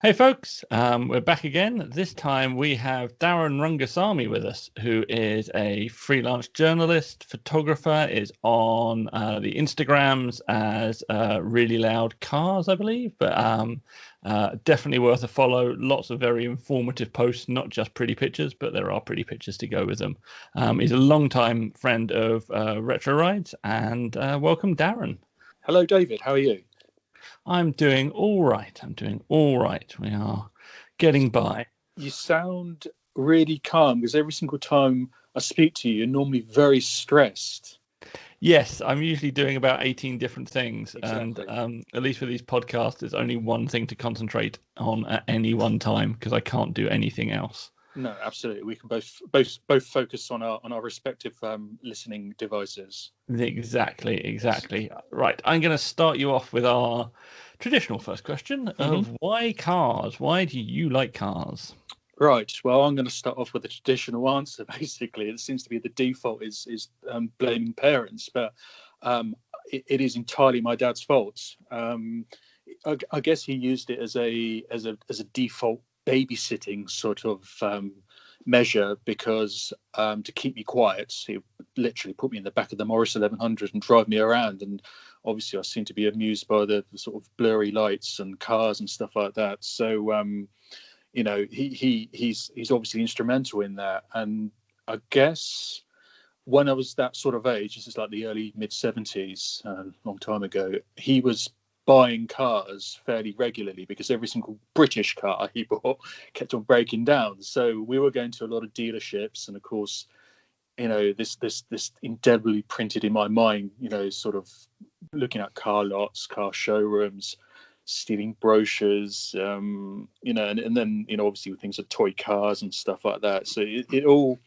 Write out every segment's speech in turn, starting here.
Hey folks, we're back again. This time we have Darren Rungasamy with us, who is a freelance journalist, photographer, is on the Instagrams as Reallyloudcars, I believe, but definitely worth a follow. Lots of very informative posts, not just pretty pictures, but there are pretty pictures to go with them. He's a long-time friend of Retro Rides, and welcome, Darren. Hello, David. How are you? I'm doing all right. We are getting by. You sound really calm because every single time I speak to you, you're normally very stressed. Yes, I'm usually doing about 18 different things. Exactly. And at least for these podcasts, there's only one thing to concentrate on at any one time because I can't do anything else. No, absolutely. We can both focus on our respective listening devices. Exactly. Right, I'm going to start you off with our traditional first question of why cars? Why do you like cars? Right. Well, I'm going to start off with a traditional answer. Basically, it seems to be the default is blaming parents, but it is entirely my dad's fault. I guess he used it as a default babysitting sort of measure because to keep me quiet, he literally put me in the back of the Morris 1100 and drive me around. And obviously, I seem to be amused by the sort of blurry lights and cars and stuff like that. So. He's obviously instrumental in that. And I guess when I was that sort of age, this is like the early mid-70s, a long time ago, he was buying cars fairly regularly because every single British car he bought kept on breaking down. So we were going to a lot of dealerships, and of course, this indelibly printed in my mind, sort of looking at car lots, car showrooms, stealing brochures, and then obviously with things like toy cars and stuff like that. So it all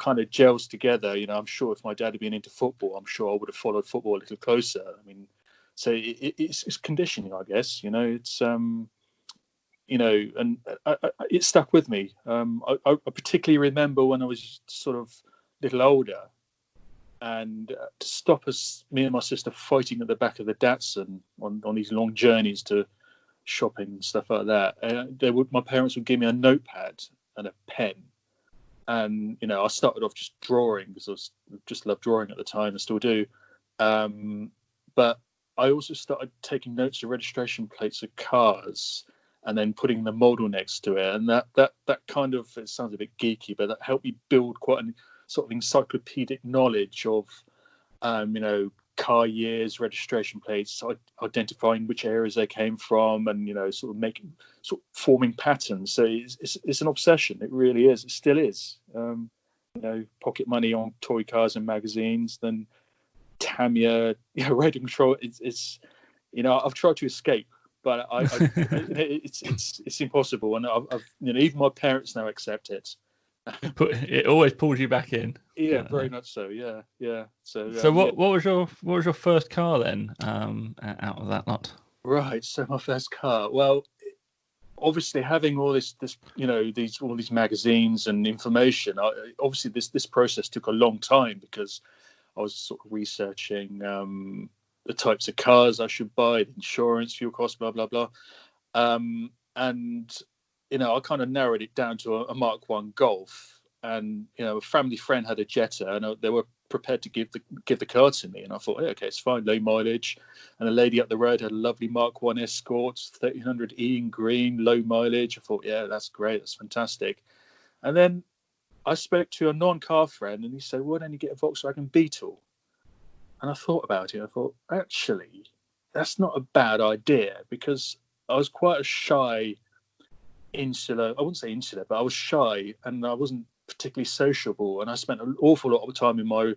kind of gels together. I'm sure if my dad had been into football, I'm sure I would have followed football a little closer. I mean, so it's conditioning, I guess. It's and it stuck with me. I particularly remember when I was sort of a little older. And to stop us, me and my sister, fighting at the back of the Datsun on these long journeys to shopping and stuff like that, my parents would give me a notepad and a pen, and I started off just drawing because I just loved drawing at the time, I still do, but I also started taking notes of registration plates of cars and then putting the model next to it, and that kind of, it sounds a bit geeky, but that helped me build quite an sort of encyclopedic knowledge of, car years, registration plates, identifying which areas they came from, and sort of forming patterns. So it's an obsession. It really is. It still is. Pocket money on toy cars and magazines, then Tamiya, radio control. It's I've tried to escape, but it's impossible, and I've even my parents now accept it. It always pulls you back in. Yeah, very much so. Yeah. So what was your first car then? Out of that lot. Right. So my first car. Well, obviously having all this all these magazines and information. Obviously this process took a long time because I was sort of researching the types of cars I should buy, the insurance, fuel costs, blah blah blah, and I kind of narrowed it down to a Mark 1 Golf, and a family friend had a Jetta, and they were prepared to give the car to me, and I thought, hey, okay, it's fine, low mileage. And a lady up the road had a lovely Mark 1 Escort 1300E in green, low mileage. I thought, yeah, that's great, that's fantastic. And then I spoke to a non-car friend, and he said, why don't you get a Volkswagen Beetle? And I thought about it. I thought, actually, that's not a bad idea, because I was quite a shy, insular, I wouldn't say insular, but I was shy and I wasn't particularly sociable, and I spent an awful lot of time in my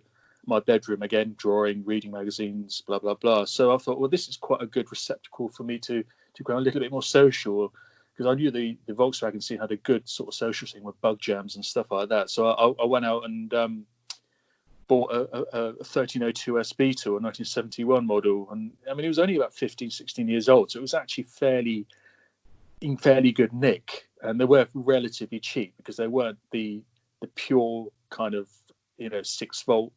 bedroom, again, drawing, reading magazines, blah blah blah. So I thought, well, this is quite a good receptacle for me to go a little bit more social, because I knew the Volkswagen scene had a good sort of social scene with bug jams and stuff like that. So I went out and bought a 1302S Beetle, a 1971 model, and I mean, it was only about 15, 16 years old, so it was actually in fairly good nick, and they were relatively cheap because they weren't the pure kind of 6-volt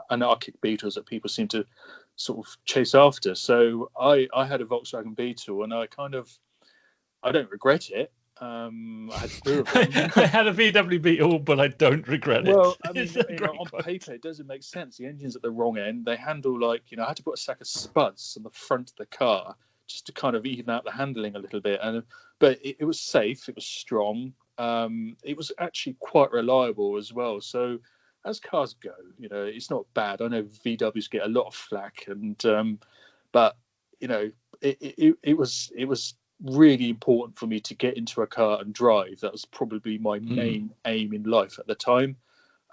anarchic Beetles that people seem to sort of chase after. So I had a Volkswagen Beetle, and I kind of I don't regret it. I had two of them. I had a VW Beetle, but I don't regret Well, it. I mean, It's a you know, great on quote. paper it doesn't make sense. The engine's at the wrong end. They handle like, you know, I had to put a sack of spuds on the front of the car just to kind of even out the handling a little bit. But it was safe. It was strong. It was actually quite reliable as well. So as cars go, you know, it's not bad. I know VWs get a lot of flack, but you know, it was really important for me to get into a car and drive. That was probably my main aim in life at the time.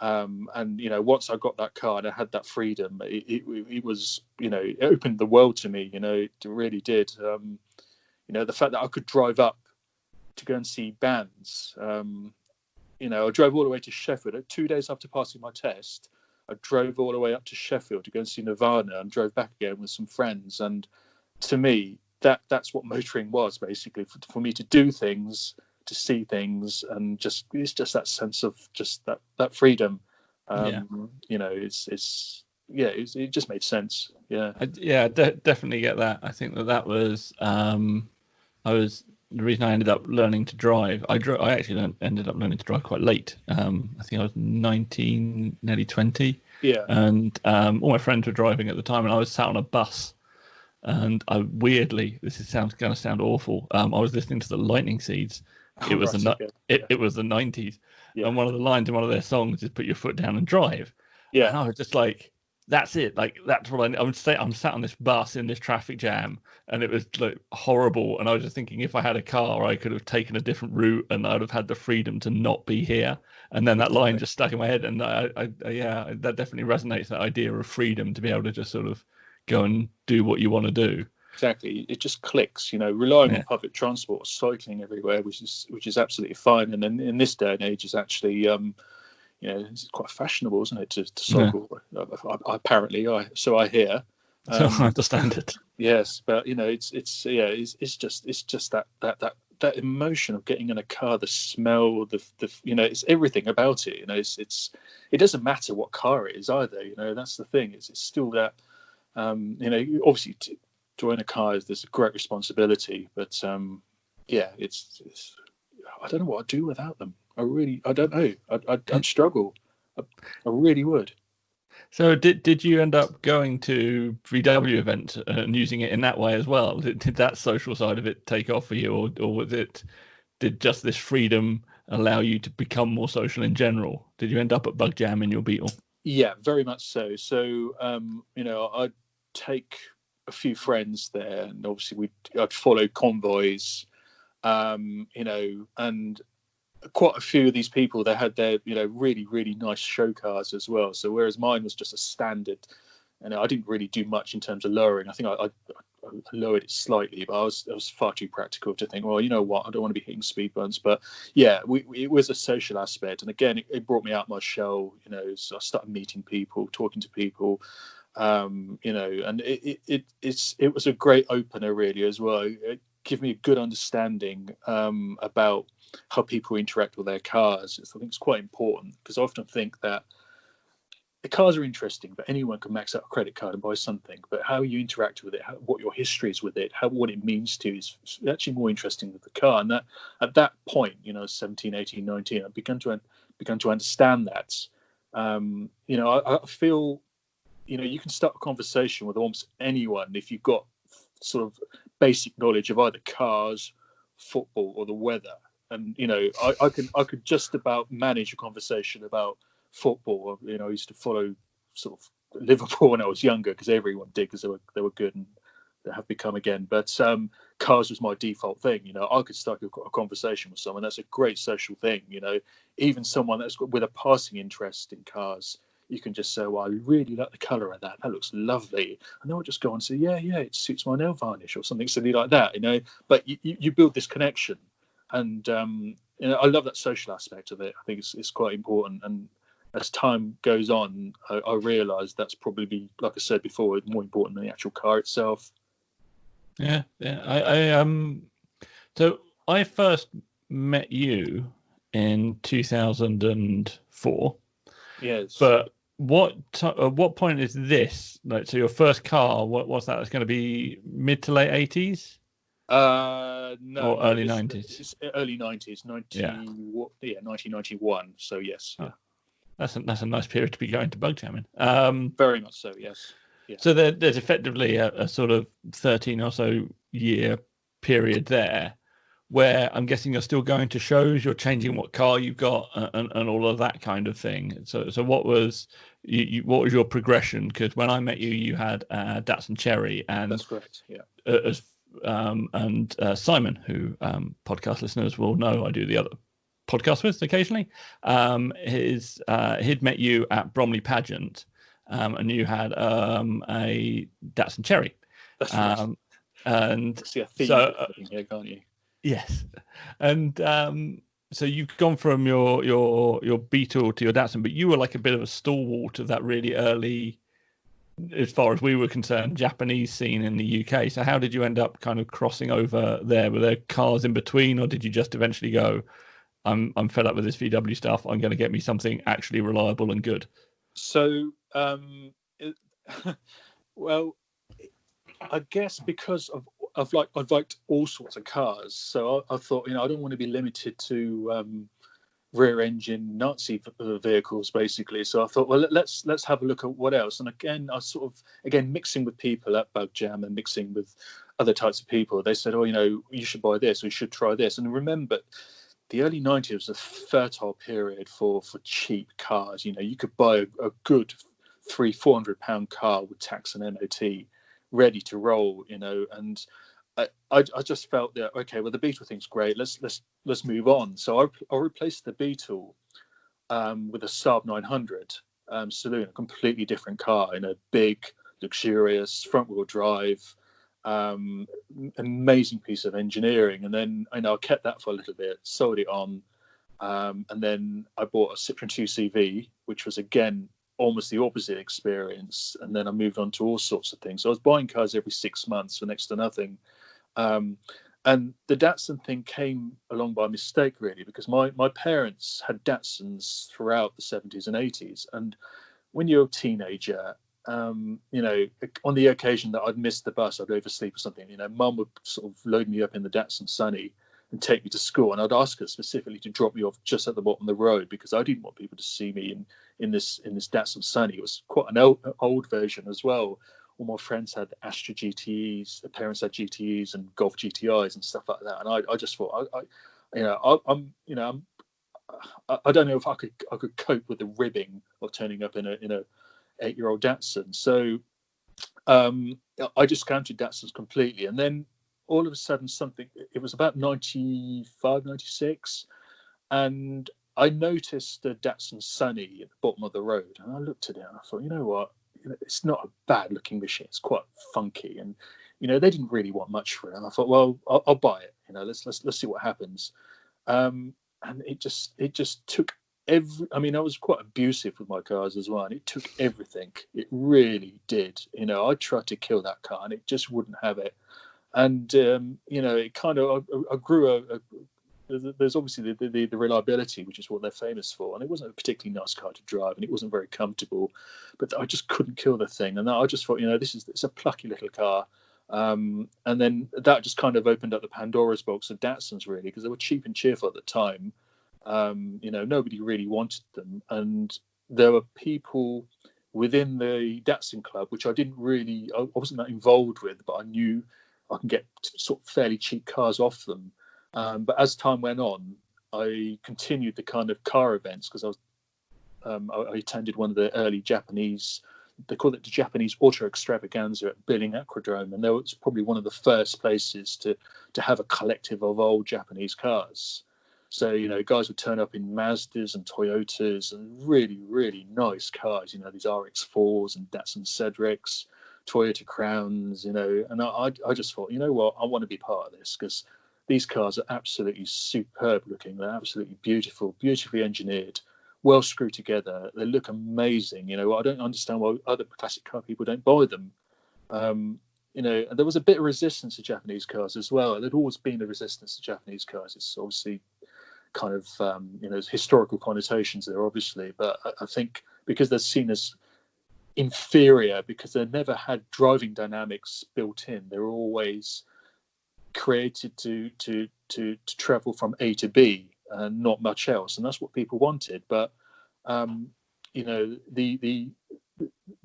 And you know, once I got that car and I had that freedom, it was, you know, it opened the world to me. You know, it really did. You know, the fact that I could drive up to go and see bands. You know, I drove all the way to Sheffield 2 days after passing my test. I drove all the way up to Sheffield to go and see Nirvana, and drove back again with some friends. And to me, that's what motoring was, basically, for me to do things, to see things, and it's just that sense of just that freedom. You know, it just made sense. Definitely get that. I think that was the reason I ended up learning to drive. I actually ended up learning to drive quite late. I think I was 19, nearly 20. Yeah. And all my friends were driving at the time, and I was sat on a bus. And I weirdly, going to sound awful. I was listening to the Lightning Seeds. It was it was the 90s, and one of the lines in one of their songs is "Put your foot down and drive." Yeah, and I was just like, "That's it! Like that's what I would say." I'm sat on this bus in this traffic jam, and it was like horrible. And I was just thinking, if I had a car, I could have taken a different route, and I'd have had the freedom to not be here. And then that line just stuck in my head, and that definitely resonates. That idea of freedom to be able to just sort of go and do what you want to do. Exactly, it just clicks. You know, relying on public transport, cycling everywhere, which is absolutely fine. And then in this day and age, is actually, you know, it's quite fashionable, isn't it, to cycle? Apparently, so I hear. So I understand it. Yes, but you know, it's just that emotion of getting in a car, the smell, the you know, it's everything about it. You know, it doesn't matter what car it is either. You know, that's the thing. It's still that. You know, obviously, to join a car there's a great responsibility, but it's I don't know what I'd do without them. I don't know. I'd struggle. I really would. So did you end up going to VW events and using it in that way as well? Did that social side of it take off for you, or did just this freedom allow you to become more social in general? Did you end up at Bug Jam in your Beetle? Yeah, very much so. So you know, I'd take a few friends there, and obviously I'd follow convoys, you know, and quite a few of these people, they had their, you know, really, really nice show cars as well. So whereas mine was just a standard, and I didn't really do much in terms of lowering. I think I lowered it slightly, but I was far too practical to think, well, you know what, I don't want to be hitting speed bumps. But yeah, it was a social aspect, and again, it brought me out my shell. You know, so I started meeting people, talking to people. You know, and it was a great opener really as well. It gave me a good understanding about how people interact with their cars. I think it's quite important, because I often think that the cars are interesting, but anyone can max out a credit card and buy something. But how you interact with it, what your history is with it, what it means to you is actually more interesting than the car. And that at that point, you know, 17, 18, 19, I began to understand that. You know, I feel, you know, you can start a conversation with almost anyone if you've got sort of basic knowledge of either cars, football, or the weather. And you know, I could just about manage a conversation about football. You know, I used to follow sort of Liverpool when I was younger, because everyone did, because they were good, and they have become again. But cars was my default thing. You know, I could start a conversation with someone. That's a great social thing. You know, even someone that's got with a passing interest in cars, you can just say, well, I really like the colour of that. That looks lovely. And they'll just go on and say, yeah, it suits my nail varnish, or something silly like that, you know. But you build this connection. And, you know, I love that social aspect of it. I think it's quite important. And as time goes on, I realised that's probably, like I said before, more important than the actual car itself. Yeah. So I first met you in 2004. Yes. But at what point is this? Like, so your first car, what's that? It's going to be mid to late 80s? No, or early this 90s? it's early 90s, Yeah. 1991. So yes, Oh, yeah, that's a nice period to be going to bug jamming. very much so. Yes, yeah, So there's effectively a sort of 13 or so year period there where I'm guessing you're still going to shows, you're changing what car you've got, and all of that kind of thing. So what was what was your progression? Because when I met you, you had Datsun Cherry, and that's correct. Yeah, as Simon, who podcast listeners will know, I do the other podcast with occasionally. He'd met you at Bromley Pageant, and you had a Datsun Cherry, that's right. and See a theme so developing here, can't you? yes, and so you've gone from your Beetle to your Datsun, but you were like a bit of a stalwart of that really early, as far as we were concerned, Japanese scene in the UK. So how did you end up kind of crossing over there? Were there cars in between, or did you just eventually go, I'm fed up with this VW stuff, I'm going to get me something actually reliable and good? So, well, I guess because I've liked all sorts of cars, so I thought, I don't want to be limited to rear engine Nazi vehicles, basically. So I thought, well, let's have a look at what else. And again, I sort of mixing with people at Bug Jam and mixing with other types of people. They said, oh, you should buy this, or you should try this. And remember, the early 90s was a fertile period for cheap cars. You could buy a good £300-400 car with tax and MOT ready to roll, and I just felt that, okay, well, the Beetle thing's great. Let's move on. So I replaced the Beetle with a Saab 900 saloon, a completely different car, big, luxurious, front wheel drive, amazing piece of engineering. And then I kept that for a little bit, sold it on, and then I bought a Citroen 2CV, which was again almost the opposite experience. And then I moved on to all sorts of things. So I was buying cars every 6 months for next to nothing. And the Datsun thing came along by mistake, really, because my parents had Datsuns throughout the 70s and 80s. And when you're a teenager, on the occasion that I'd miss the bus, I'd oversleep or something, mum would sort of load me up in the Datsun Sunny and take me to school. And I'd ask her specifically to drop me off just at the bottom of the road, because I didn't want people to see me in this Datsun Sunny. It was quite an old version as well. All my friends had Astra GTEs, their parents had GTEs and Golf GTIs and stuff like that. And I just thought, I don't know if I could cope with the ribbing of turning up in a 8-year-old Datsun. So I discounted Datsuns completely. And then all of a sudden it was about 95, 96. And I noticed a Datsun Sunny at the bottom of the road. And I looked at it and I thought, you know what? It's not a bad looking machine. It's quite funky. And, they didn't really want much for it. And I thought, well, I'll buy it. Let's see what happens. And it just took I was quite abusive with my cars as well, and it took everything. It really did. I tried to kill that car and it just wouldn't have it. And it kind of I grew there's obviously the reliability, which is what they're famous for, and it wasn't a particularly nice car to drive, and it wasn't very comfortable, but I just couldn't kill the thing. And I just thought, it's a plucky little car. And then that just kind of opened up the Pandora's box of Datsuns, really, because they were cheap and cheerful at the time. Nobody really wanted them, and there were people within the Datsun club, which I wasn't that involved with, but I knew I can get sort of fairly cheap cars off them. But as time went on, I continued the kind of car events, because I attended one of the early Japanese, they call it the Japanese Auto Extravaganza at Billing Aquadrome, and that was probably one of the first places to have a collective of old Japanese cars. So, guys would turn up in Mazdas and Toyotas and really, really nice cars, these RX-4s and Datsun Cedrics, Toyota Crowns, and I just thought, what, I want to be part of this, because these cars are absolutely superb looking. They're absolutely beautiful, beautifully engineered, well screwed together. They look amazing. I don't understand why other classic car people don't buy them. And there was a bit of resistance to Japanese cars as well. There'd always been a resistance to Japanese cars. It's obviously kind of, there's historical connotations there, obviously. But I think because they're seen as inferior, because they never had driving dynamics built in, they're always created to travel from A to B and not much else, and that's what people wanted. But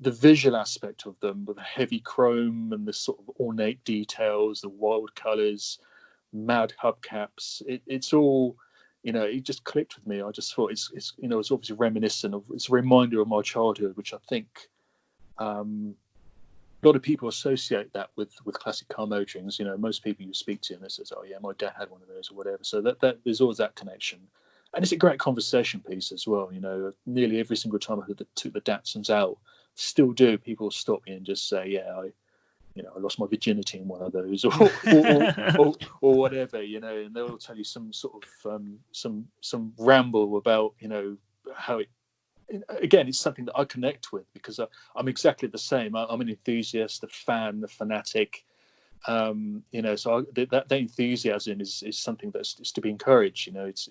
the visual aspect of them, with the heavy chrome and the sort of ornate details, the wild colours, mad hubcaps, it's all, it just clicked with me. I just thought it's it's obviously reminiscent of, it's a reminder of my childhood, which I think a lot of people associate that with classic car motorings. Most people you speak to and they says, oh yeah, my dad had one of those or whatever. So that there's always that connection. And it's a great conversation piece as well. Nearly every single time I took the Datsuns out, still do, people stop me and just say, yeah, I lost my virginity in one of those, or whatever, and they'll tell you some sort of some ramble about, how it. Again, it's something that I connect with because I'm exactly the same. I'm an enthusiast, a fan, a fanatic. So that enthusiasm is something that's to be encouraged. It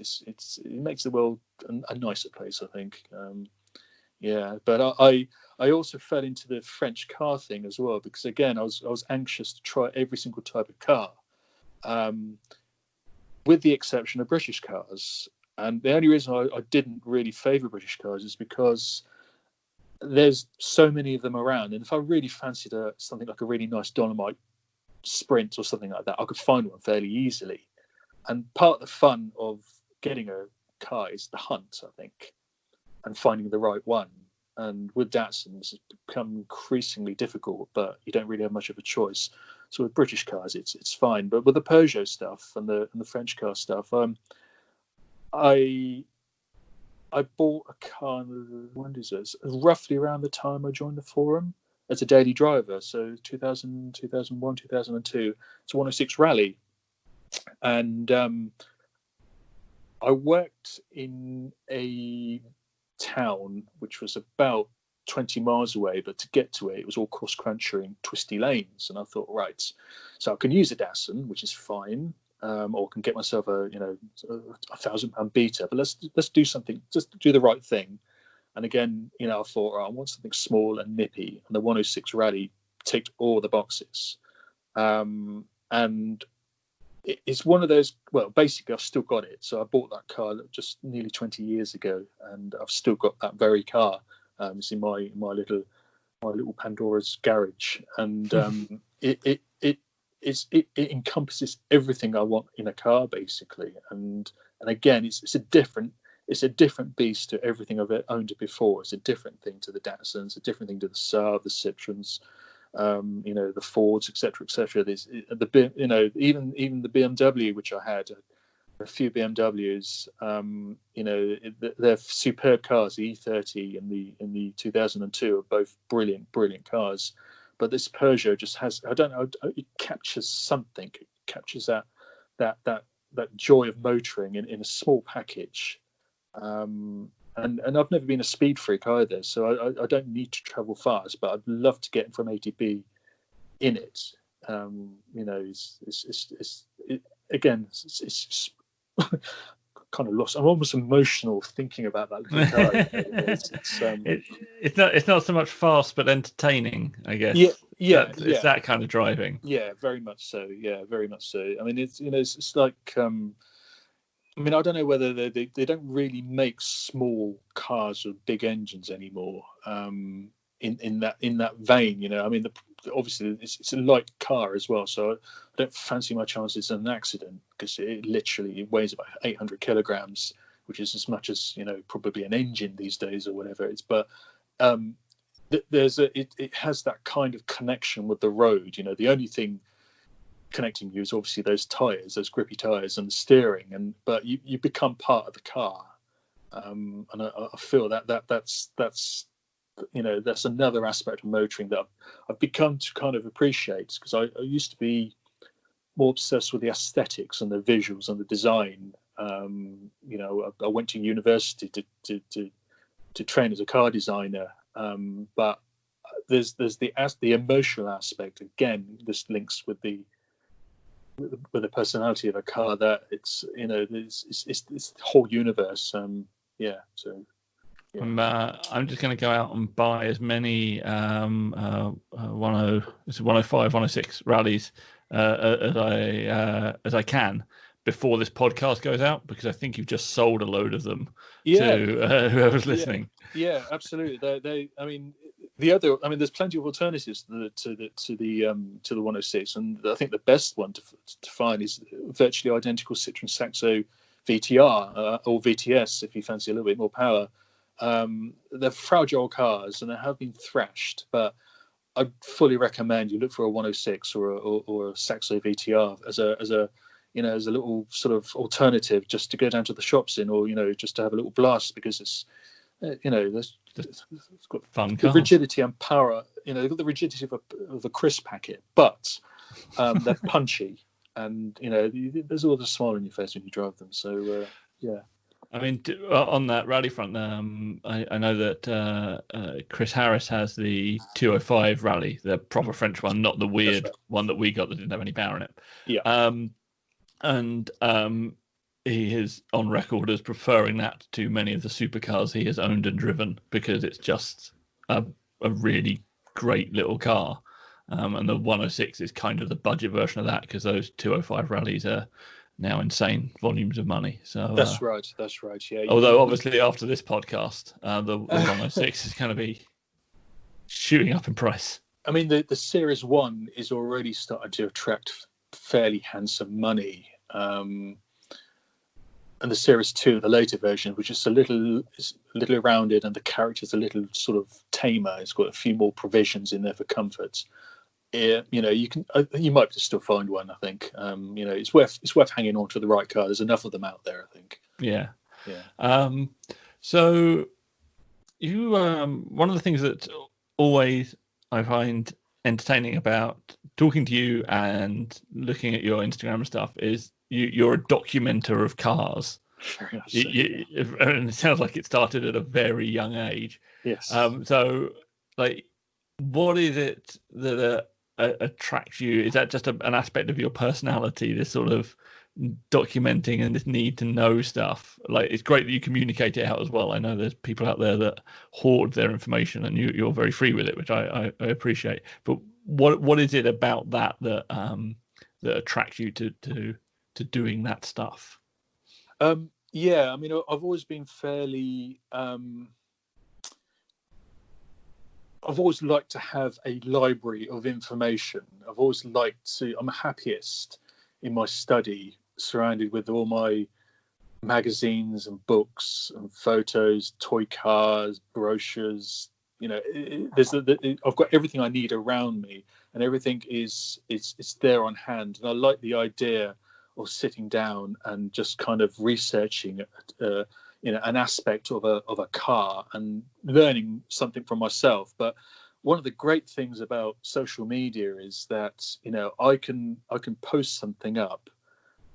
makes the world a nicer place, I think. But I also fell into the French car thing as well, because again I was anxious to try every single type of car, with the exception of British cars. And the only reason I didn't really favour British cars is because there's so many of them around, and if I really fancied something like a really nice Dolomite Sprint or something like that, I could find one fairly easily. And part of the fun of getting a car is the hunt, I think, and finding the right one. And with Datsuns, it's become increasingly difficult, but you don't really have much of a choice. So with British cars, it's fine. But with the Peugeot stuff and the French car stuff, I bought a car. When is this? Roughly around the time I joined the forum as a daily driver. So 2000, 2001, 2002. It's a 106 Rally, and I worked in a town which was about 20 miles away, but to get to it was all cross country and twisty lanes. And I thought, right, so I can use a Datsun, which is fine, or can get myself a £1,000 Beta, but let's do something, just do the right thing. And again, I thought, I want something small and nippy, and the 106 Rally ticked all the boxes. And it's one of those, well, basically I've still got it. So I bought that car just nearly 20 years ago, and I've still got that very car. It's in my little Pandora's garage, and it encompasses everything I want in a car, basically. And again, it's a different beast to everything I've owned before. It's a different thing to the Datsuns, a different thing to the Saab, the Citroens, the Fords, etc. There's even the BMW, which I had a few BMWs. They're superb cars. The E30 and the 2002 are both brilliant cars. But this Peugeot just has, I don't know, it captures something. It captures that joy of motoring in a small package. And I've never been a speed freak either, so I don't need to travel fast, but I'd love to get from A to B in it. It's kind of lost. I'm almost emotional thinking about that little car. It's not so much fast, but entertaining, I guess. It's that kind of driving. Yeah, very much so. Yeah, very much so. I mean, it's like. I don't know whether they don't really make small cars with big engines anymore. In that vein, obviously it's a light car as well, so I don't fancy my chances of an accident, because it literally weighs about 800 kilograms, which is as much as probably an engine these days or whatever it is. But it has that kind of connection with the road. The only thing connecting you is obviously those tires, those grippy tires, and the steering, but you become part of the car, and I feel that's another aspect of motoring that I've become to kind of appreciate, because I used to be more obsessed with the aesthetics and the visuals and the design. I went to university to train as a car designer, but there's the emotional aspect. Again, this links with the personality of a car, that it's the whole universe. I'm just going to go out and buy as many 105, 106 rallies as I can before this podcast goes out, because I think you've just sold a load of them Yeah, to whoever's listening. yeah, absolutely. I mean, there's plenty of alternatives to the 106, and I think the best one to find is virtually identical Citroen Saxo VTR or VTS if you fancy a little bit more power. They're fragile cars and they have been thrashed, but I fully recommend you look for a 106 or a Saxo VTR as a little sort of alternative, just to go down to the shops in, or just to have a little blast, because it's it's got Fun the cars. rigidity and power. They've got the rigidity of a crisp packet, but they're punchy, and there's always a smile on your face when you drive them. So yeah. I mean, on that rally front, I know that Chris Harris has the 205 rally, the proper French one, not the weird one that we got that didn't have any power in it. Yeah. And he is on record as preferring that to many of the supercars he has owned and driven, because it's just a really great little car. And the 106 is kind of the budget version of that, because those 205 rallies are now insane volumes of money. So that's right. Yeah. Although obviously after this podcast, the 106 is going to be shooting up in price. I mean, the Series 1 is already starting to attract fairly handsome money. And the Series 2, the later version, which is a little rounded, and the character's a little sort of tamer. It's got a few more provisions in there for comfort. You might still find one. I think it's worth hanging on to the right car. There's enough of them out there, I think. Yeah. So you one of the things that always I find entertaining about talking to you and looking at your Instagram stuff is you're a documenter of cars. And it sounds like it started at a very young age. Yes. So, like, what is it that attracts you? Is that just an aspect of your personality, this sort of documenting and this need to know stuff? Like, it's great that you communicate it out as well. I know there's people out there that hoard their information, and you're very free with it, which I appreciate. But what is it about that attracts you to doing that stuff? Yeah, I mean, I've always been fairly. I've always liked to have a library of information. I've always liked to. I'm happiest in my study, surrounded with all my magazines and books and photos, toy cars, brochures. I've got everything I need around me, and everything is there on hand. And I like the idea of sitting down and just kind of researching an aspect of a car and learning something from myself. But one of the great things about social media is that I can post something up,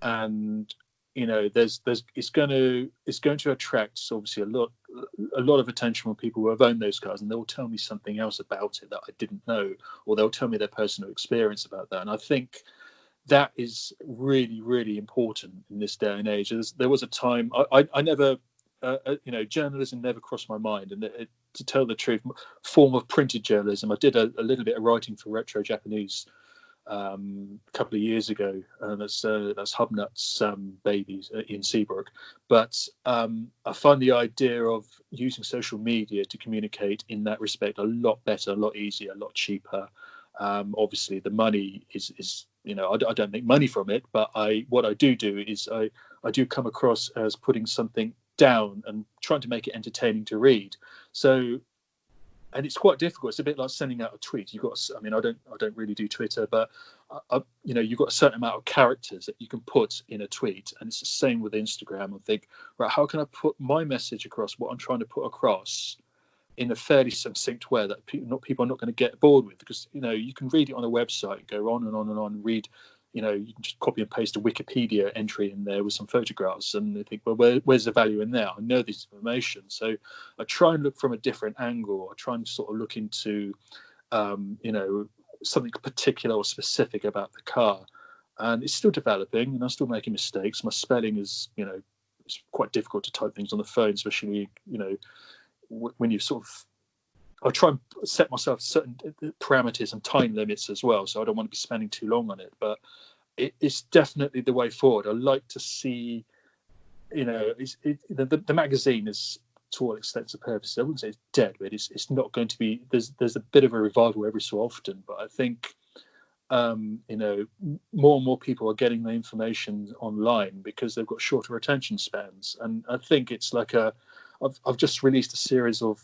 and it's going to attract obviously a lot of attention from people who have owned those cars, and they'll tell me something else about it that I didn't know, or they'll tell me their personal experience about that. And I think that is really, really important in this day and age. There was a time I never, journalism never crossed my mind. And to tell the truth, form of printed journalism, I did a little bit of writing for Retro Japanese a couple of years ago. That's Hubnut's Babies in Seabrook. But I find the idea of using social media to communicate in that respect a lot better, a lot easier, a lot cheaper. Obviously, the money is I don't make money from it, but what I do is I do come across as putting something down and trying to make it entertaining to read. So, and it's quite difficult. It's a bit like sending out a tweet. I don't really do Twitter, but you've got a certain amount of characters that you can put in a tweet, and it's the same with Instagram. I think, right, how can I put my message across, what I'm trying to put across, in a fairly succinct way that people are not going to get bored with? Because you can read it on a website, go on and on and on, read, you can just copy and paste a Wikipedia entry in there with some photographs, and they think, well, where's the value in there? I know this information, so I try and look from a different angle. I try and sort of look into something particular or specific about the car, and it's still developing, and I'm still making mistakes. My spelling is it's quite difficult to type things on the phone, especially when you've sort of I try and set myself certain parameters and time limits as well, so I don't want to be spending too long on it. But it's definitely the way forward. I like to see, the magazine is, to all extents and purposes, I wouldn't say it's dead, but it's not going to be. There's a bit of a revival every so often, but I think more and more people are getting the information online because they've got shorter attention spans, and I think it's like I've just released a series of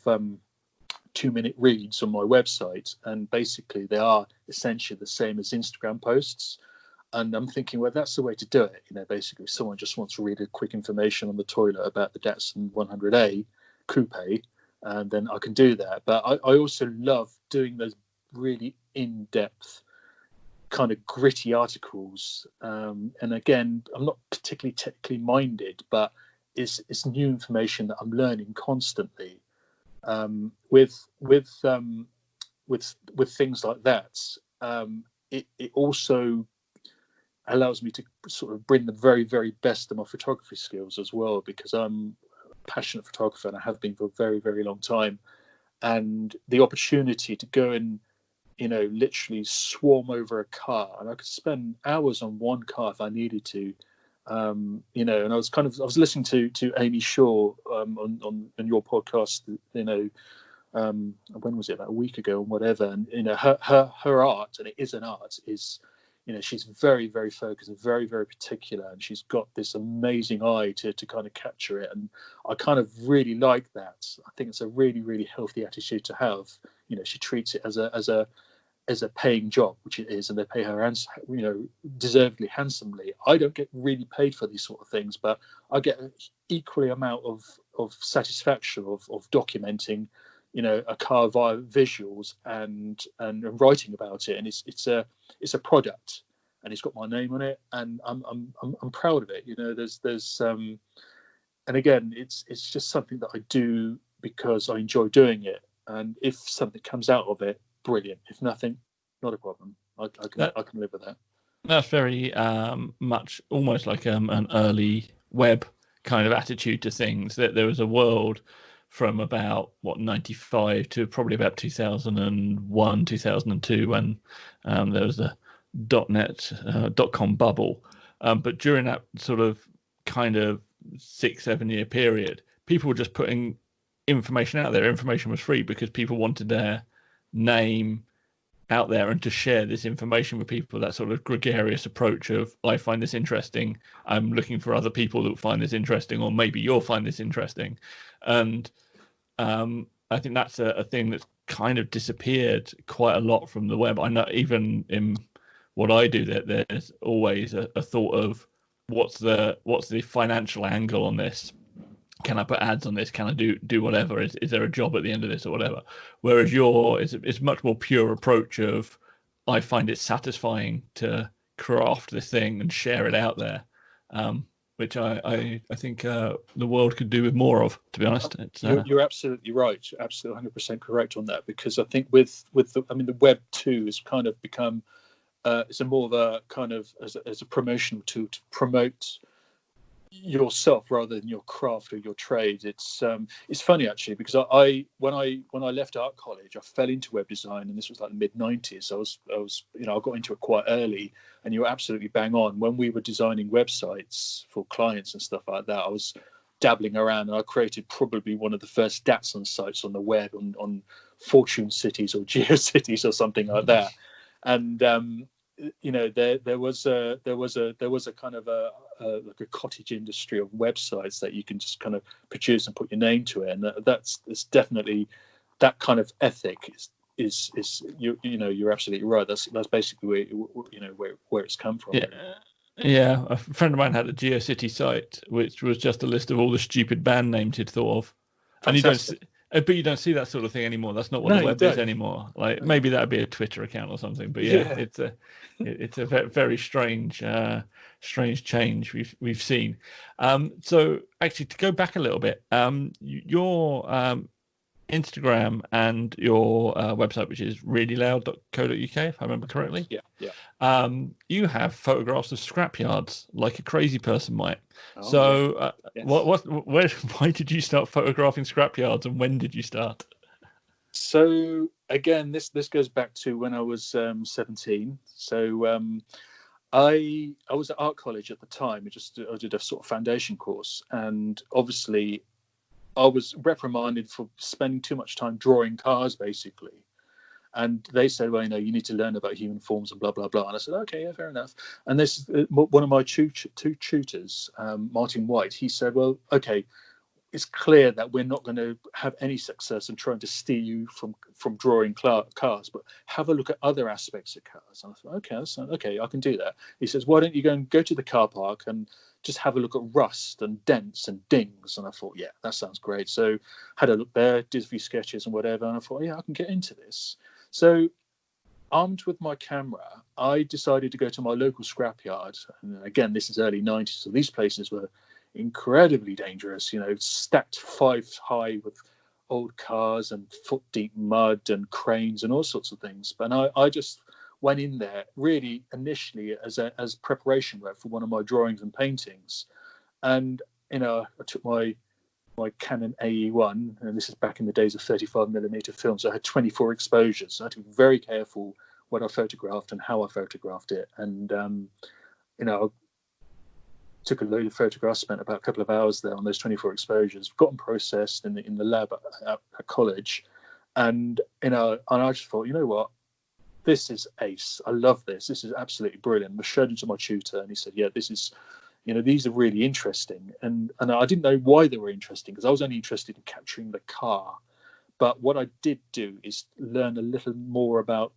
2-minute reads on my website, and basically they are essentially the same as Instagram posts. And I'm thinking, well, that's the way to do it. Basically, if someone just wants to read a quick information on the toilet about the Datsun 100A coupe, and then I can do that. But I also love doing those really in-depth, kind of gritty articles. And again, I'm not particularly technically minded, but it's new information that I'm learning constantly. With things like that, it also allows me to sort of bring the very, very best of my photography skills as well, because I'm a passionate photographer and I have been for a very, very long time. And the opportunity to go and, literally swarm over a car, and I could spend hours on one car if I needed to. And I was listening to Amy Shaw on your podcast, when was it, about a week ago or whatever, and her art, and it is an art, is she's very, very focused and very, very particular, and she's got this amazing eye to kind of capture it, and I kind of really like that. I think it's a really, really healthy attitude to have. She treats it as a paying job, which it is, and they pay her, deservedly handsomely. I don't get really paid for these sort of things, but I get an equally amount of satisfaction of documenting, a car via visuals and writing about it, and it's a product, and it's got my name on it, and I'm proud of it. There's and again, it's just something that I do because I enjoy doing it, and if something comes out of it, brilliant. If nothing, not a problem. I can live with that. That's very much almost like an early web kind of attitude to things. That there was a world from about 95 to probably about 2001, 2002, when there was the .net .com bubble. But during that sort of kind of 6-7 year period, people were just putting information out there. Information was free because people wanted their name out there and to share this information with people. That sort of gregarious approach of, I find this interesting, I'm looking for other people that find this interesting, or maybe you'll find this interesting. And I think that's a thing that's kind of disappeared quite a lot from the web. I know even in what I do, that there's always a thought of what's the financial angle on this. Can I put ads on this? Can I do whatever? Is there a job at the end of this or whatever? Whereas it's much more pure approach of, I find it satisfying to craft this thing and share it out there, which I think the world could do with more of, to be honest. You're absolutely right, absolutely 100% correct on that, because I think with the Web 2 has kind of become it's a more of a kind of as a promotional tool to promote yourself rather than your craft or your trade. It's funny actually, because I when I left art college, I fell into web design, and this was like the mid 90s. I was I got into it quite early, and you're absolutely bang on. When we were designing websites for clients and stuff like that, I was dabbling around, and I created probably one of the first Datsun sites on the web on Fortune Cities or GeoCities or something like that. And there was a kind of like a cottage industry of websites that you can just kind of produce and put your name to it, and it's definitely that kind of ethic is you're absolutely right. That's basically where it's come from. Yeah, a friend of mine had a GeoCity site, which was just a list of all the stupid band names he'd thought of. Fantastic. And you don't see that sort of thing anymore. That's not what the web is anymore. Like maybe that'd be a Twitter account or something. But yeah. it's a very strange change we've seen. So actually, to go back a little bit, your Instagram and your website, which is reallyloud.co.uk, if I remember correctly. Yeah. You have photographs of scrapyards like a crazy person might. Yes. Why did you start photographing scrapyards, and when did you start? So again, this goes back to when I was 17. So I was at art college at the time. I did a sort of foundation course, and obviously I was reprimanded for spending too much time drawing cars, basically. And they said, well, you need to learn about human forms and blah, blah, blah. And I said, okay, yeah, fair enough. And this one of my two tutors, Martin White, he said, well, okay, it's clear that we're not going to have any success in trying to steer you from drawing cars, but have a look at other aspects of cars. And I thought, okay, I can do that. He says, why don't you go to the car park and just have a look at rust and dents and dings? And I thought, yeah, that sounds great. So had a look there, did a few sketches and whatever, and I thought, yeah, I can get into this. So armed with my camera, I decided to go to my local scrapyard. And again, this is early 90s, so these places were incredibly dangerous, stacked 5 high with old cars and foot deep mud and cranes and all sorts of things. But I just went in there really initially as preparation work for one of my drawings and paintings. And I took my Canon AE1, and this is back in the days of 35mm film, so I had 24 exposures. So I had to be very careful what I photographed and how I photographed it. And I took a load of photographs, spent about a couple of hours there on those 24 exposures, got them processed in the lab at college. And I just thought, you know what, this is ace. I love this. This is absolutely brilliant. I showed it to my tutor, and he said, yeah, this is, these are really interesting. And I didn't know why they were interesting, because I was only interested in capturing the car. But what I did do is learn a little more about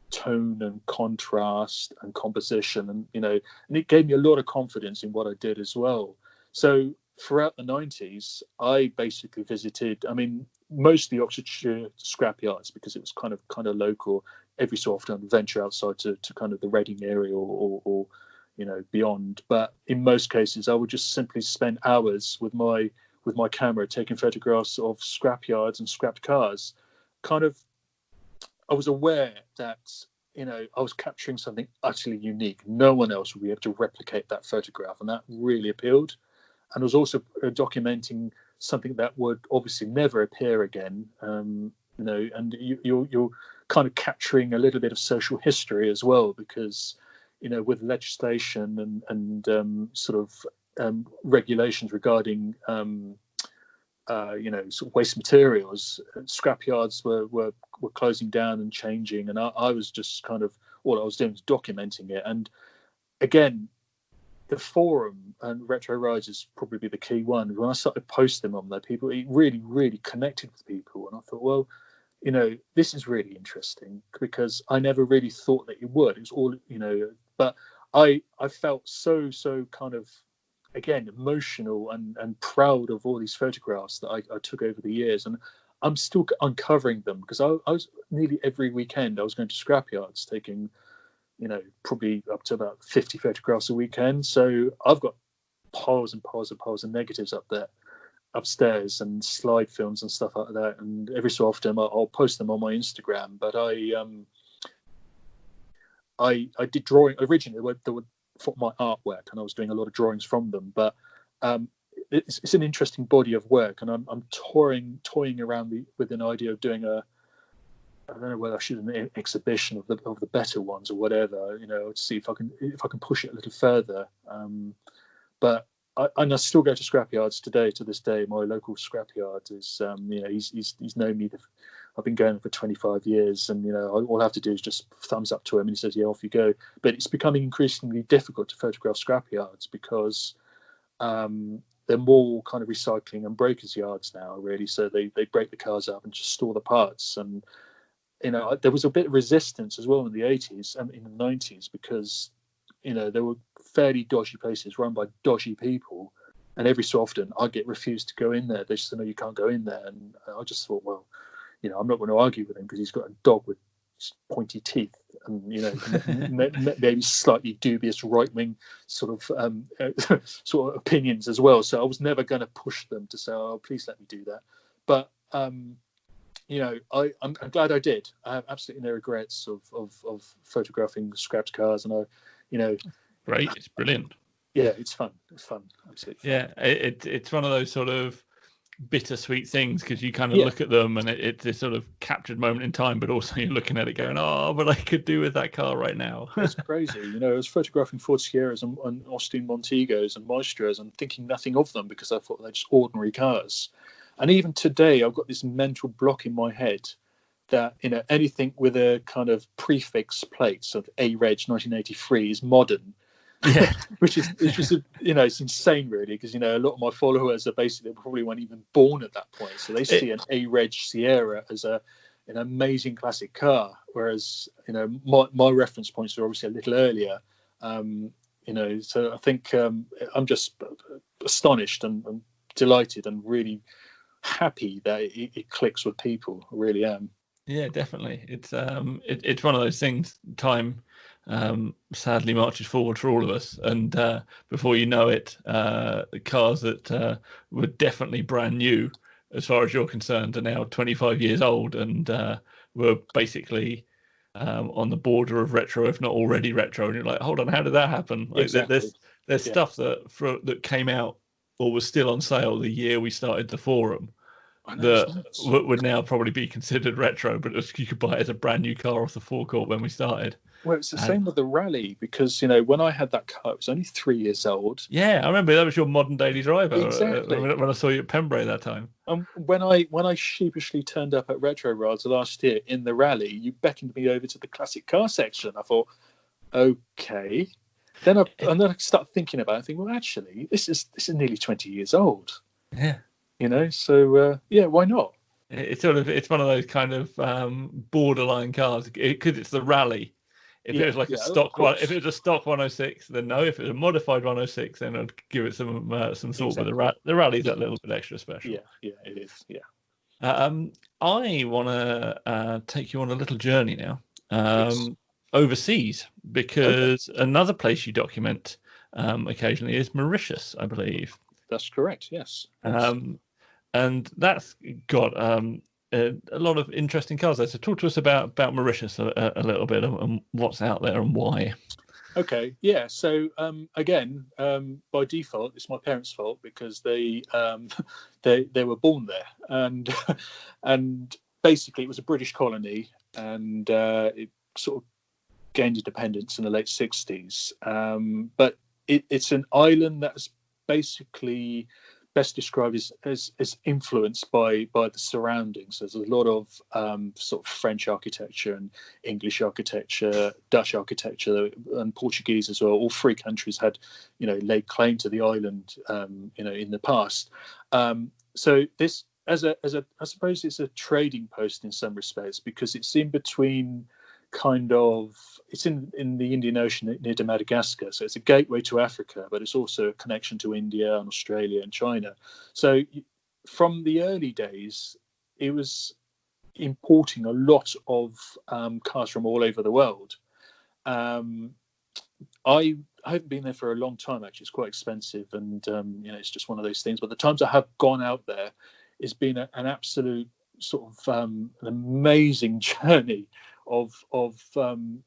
tone and contrast and composition, and it gave me a lot of confidence in what I did as well. So throughout the 90s, I basically visited, most of the Oxfordshire scrapyards, because it was kind of local. Every so often I'd venture outside to kind of the Reading area or beyond. But in most cases, I would just simply spend hours with my camera taking photographs of scrapyards and scrapped cars. I was aware that I was capturing something utterly unique. No one else would be able to replicate that photograph, and that really appealed. And I was also documenting something that would obviously never appear again. And you're kind of capturing a little bit of social history as well, because with legislation and regulations regarding sort of waste materials, scrapyards were closing down and changing, and I was just all I was doing was documenting it. And again, the forum and Retro Rides is probably the key one. When I started posting on there, it really, really connected with people, and I thought, well, this is really interesting, because I never really thought that it would. It was all, but I felt so kind of, again, emotional and proud of all these photographs that I took over the years, and I'm still uncovering them, because I was nearly every weekend I was going to scrapyards taking probably up to about 50 photographs a weekend. So I've got piles and piles and piles of negatives up there upstairs, and slide films and stuff like that, and every so often I'll post them on my Instagram. But I did drawing originally. They were for my artwork, and I was doing a lot of drawings from them. But it's an interesting body of work, and I'm toying around with an idea of doing I don't know whether I should do an exhibition of the better ones or whatever, to see if I can push it a little further. But I still go to scrapyards to this day. My local scrapyard is, he's known me. I've been going for 25 years, and all I have to do is just thumbs up to him, and he says, "Yeah, off you go." But it's becoming increasingly difficult to photograph scrapyards, because they're more kind of recycling and breakers yards now, really. So they break the cars up and just store the parts. And there was a bit of resistance as well in the 80s and in the 90s, because there were fairly dodgy places run by dodgy people, and every so often I get refused to go in there. They just say, "No, you can't go in there." And I just thought, well, I'm not going to argue with him, because he's got a dog with pointy teeth, and maybe slightly dubious right-wing sort of opinions as well. So I was never going to push them to say, "Oh, please let me do that." But I'm glad I did. I have absolutely no regrets of photographing scrapped cars, and Great, it's brilliant. Yeah, it's fun. It's fun, absolutely fun. Yeah, it's one of those sort of bittersweet things, because you kind of Yeah. look at them and it's this sort of captured moment in time, but also you're looking at it going, oh, but I could do with that car right now. It's crazy. You know, I was photographing Ford Sierras and Austin Montegos and Maestros and thinking nothing of them because I thought they're just ordinary cars. And even today, I've got this mental block in my head that, you know, anything with a kind of prefix plates of A-Reg 1983 is modern. Yeah. which is you know, it's insane really, because, you know, a lot of my followers are basically probably weren't even born at that point, so they see an A-Reg Sierra as an amazing classic car, whereas, you know, my reference points are obviously a little earlier. You know, so I think I'm just astonished and delighted and really happy that it clicks with people. I really am. Yeah, definitely. It's it's one of those things. Time sadly marches forward for all of us, and before you know it, the cars that were definitely brand new, as far as you're concerned, are now 25 years old and were basically on the border of retro, if not already retro. And you're like, hold on, how did that happen? Like, Exactly. there's stuff that came out or was still on sale the year we started the forum that would now probably be considered retro, but you could buy it as a brand new car off the forecourt when we started. Well, it's the same with the Rally, because, you know, when I had that car, it was only 3 years old. Yeah, I remember that was your modern daily driver. Exactly. When I saw you at Pembrey that time. And when I sheepishly turned up at Retro Rides last year in the Rally, you beckoned me over to the classic car section. I thought, okay. Then I start thinking about it. I think, well, actually, this is nearly 20 years old. Yeah. You know, so yeah, why not? It's one of those kind of borderline cars, because it's the Rally. If it was like a stock one, if it was a stock 106, then no. If it was a modified 106, then I'd give it some thought. Exactly. But the Rally's that little bit extra special. Yeah, it is. Yeah. I want to take you on a little journey now, Yes. overseas, because another place you document occasionally is Mauritius, I believe. That's correct. Yes. And that's got a lot of interesting cars there. So talk to us about Mauritius a little bit, and what's out there and why. Okay, yeah. So again, by default, it's my parents' fault, because they were born there, and basically it was a British colony, and it sort of gained independence in the late 60s. But it's an island that's basically best described as influenced by the surroundings. There's a lot of sort of French architecture and English architecture, Dutch architecture, and Portuguese as well. All three countries had, you know, laid claim to the island, you know, in the past. So this, as I suppose, it's a trading post in some respects, because it's in between. It's in the Indian Ocean near to Madagascar, so it's a gateway to Africa, but it's also a connection to India and Australia and China. So from the early days, it was importing a lot of cars from all over the world. I haven't been there for a long time, actually. It's quite expensive, and you know, it's just one of those things. But the times I have gone out there, it's been an absolute sort of an amazing journey of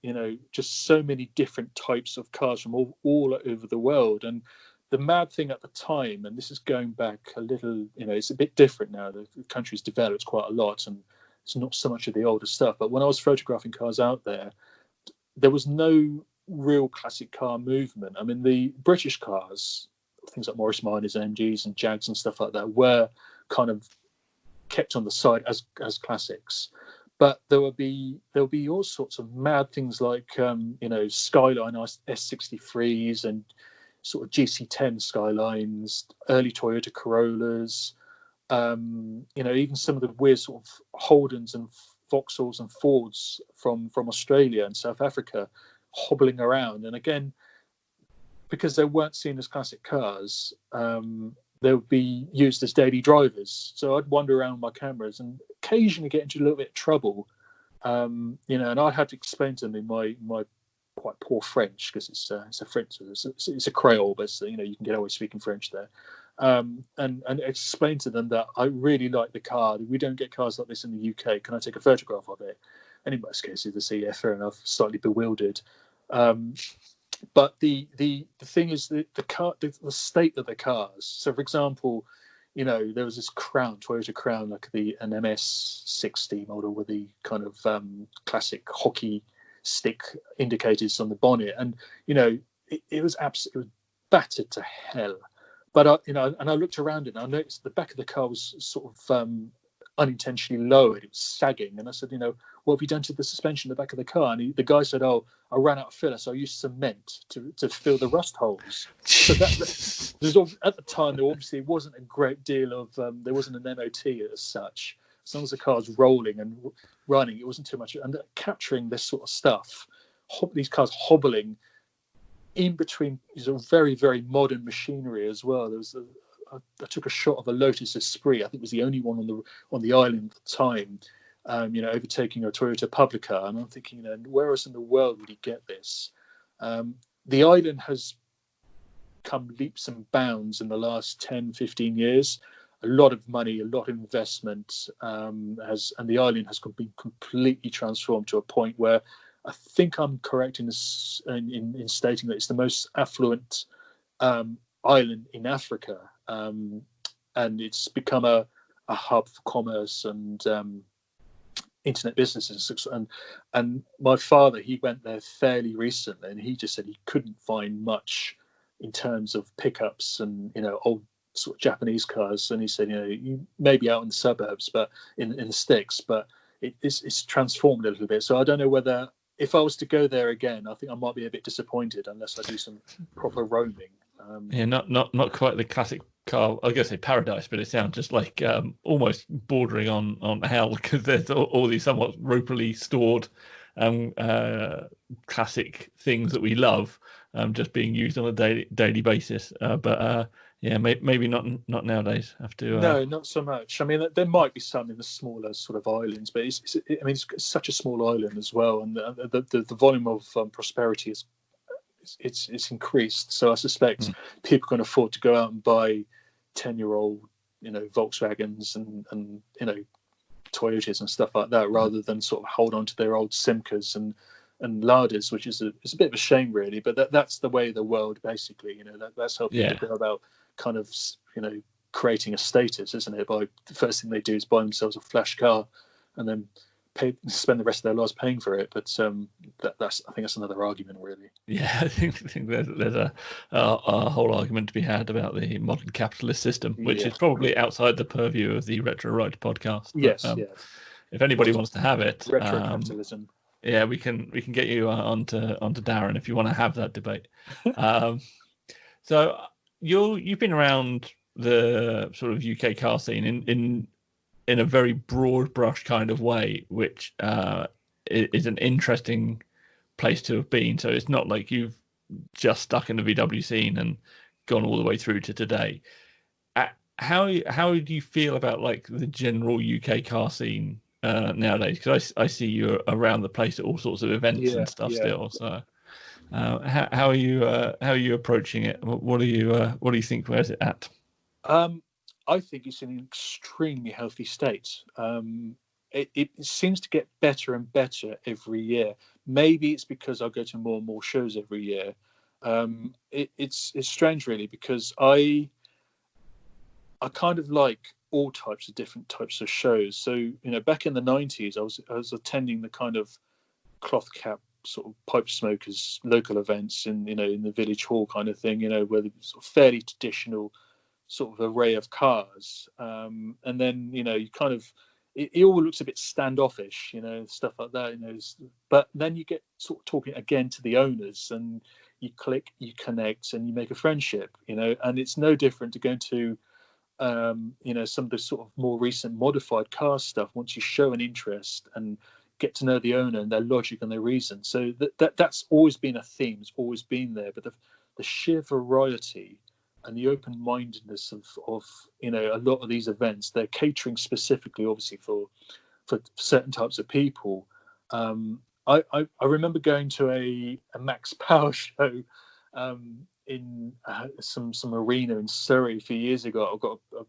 you know, just so many different types of cars from all over the world. And the mad thing at the time, and this is going back a little, you know, it's a bit different now. The country's developed quite a lot, and it's not so much of the older stuff. But when I was photographing cars out there, there was no real classic car movement. I mean, the British cars, things like Morris Minors and MGs and Jags and stuff like that, were kind of kept on the side as classics. But there'll be all sorts of mad things like you know, Skyline S63s and sort of GC10 Skylines, early Toyota Corollas, you know, even some of the weird sort of Holdens and Vauxhalls and Fords from Australia and South Africa hobbling around. And again, because they weren't seen as classic cars, they would be used as daily drivers. So I'd wander around with my cameras and occasionally get into a little bit of trouble, you know, and I had to explain to them in my quite poor French, because it's a French, it's a Creole, but you know, you can get away speaking French there, and explain to them that I really like the car. We don't get cars like this in the UK. Can I take a photograph of it? And in most cases, they say, yeah, fair enough. Slightly bewildered. But the thing is the car, the state of the cars. So, for example, there was this Toyota Crown, like an MS60 model with the kind of classic hockey stick indicators on the bonnet, and it was absolutely battered to hell. But I looked around it, and I noticed the back of the car was sort of unintentionally lowered. It was sagging, and I said, what have you done to the suspension at the back of the car? And the guy said, oh, I ran out of filler, so I used cement to fill the rust holes. So at the time, there obviously wasn't a great deal of there wasn't an MOT as such. As long as the car's rolling and running, it wasn't too much. And capturing this sort of stuff, these cars hobbling in between very, very modern machinery as well. There was I took a shot of a Lotus Esprit. I think it was the only one on the island at the time, overtaking a Toyota Publica. And I'm thinking, where else in the world would he get this? The island has come leaps and bounds in the last 10, 15 years. A lot of money, a lot of investment, and the island has been completely transformed to a point where I think I'm correct in stating that it's the most affluent island in Africa, and it's become a hub for commerce and internet businesses. And my father, he went there fairly recently, and he just said he couldn't find much in terms of pickups and old sort of Japanese cars. And he said, you may be out in the suburbs, but in the sticks, but it's transformed a little bit. So I don't know whether, if I was to go there again, I think I might be a bit disappointed unless I do some proper roaming. Not quite the classic car. I was going to say paradise, but it sounds just like almost bordering on hell, because there's all these somewhat ropily stored classic things that we love just being used on a daily basis. Maybe not nowadays. Have to. No, not so much. I mean, there might be some in the smaller sort of islands, but it's such a small island as well, and the volume of prosperity it's increased. So I suspect people can afford to go out and buy 10-year-old, Volkswagens and Toyotas and stuff like that, rather than sort of hold on to their old Simcas and Ladas, which is a bit of a shame, really. But that's the way of the world, basically. That's how people go about kind of creating a status, isn't it? By the first thing they do is buy themselves a flash car, and then spend the rest of their lives paying for it. But I think that's another argument, really. Yeah, I think there's a whole argument to be had about the modern capitalist system, which is probably outside the purview of the Retro Ride podcast. But, yes, if anybody wants to have it, retro capitalism. Yeah, we can get you onto Darren if you want to have that debate. So you've been around the sort of UK car scene in a very broad brush kind of way, which is an interesting place to have been. So it's not like you've just stuck in the VW scene and gone all the way through to today. How do you feel about like the general UK car scene nowadays? Because I see you around the place at all sorts of events and stuff still. So how are you approaching it? What do you think? Where's it at? I think it's in an extremely healthy state. It seems to get better and better every year. Maybe it's because I go to more and more shows every year. It's strange, really, because I kind of like all different types of shows. So back in the 90s, I was attending the kind of cloth cap sort of pipe smokers local events in the village hall kind of thing. Where there's sort of fairly traditional sort of array of cars, and then you kind of it all looks a bit standoffish, stuff like that, but then you get sort of talking again to the owners, and you click, you connect, and you make a friendship, and it's no different to going to some of the sort of more recent modified car stuff. Once you show an interest and get to know the owner and their logic and their reason, so that's always been a theme. It's always been there, but the sheer variety and the open-mindedness of a lot of these events, they're catering specifically, obviously, for certain types of people. I remember going to a Max Power show in some arena in Surrey a few years ago. I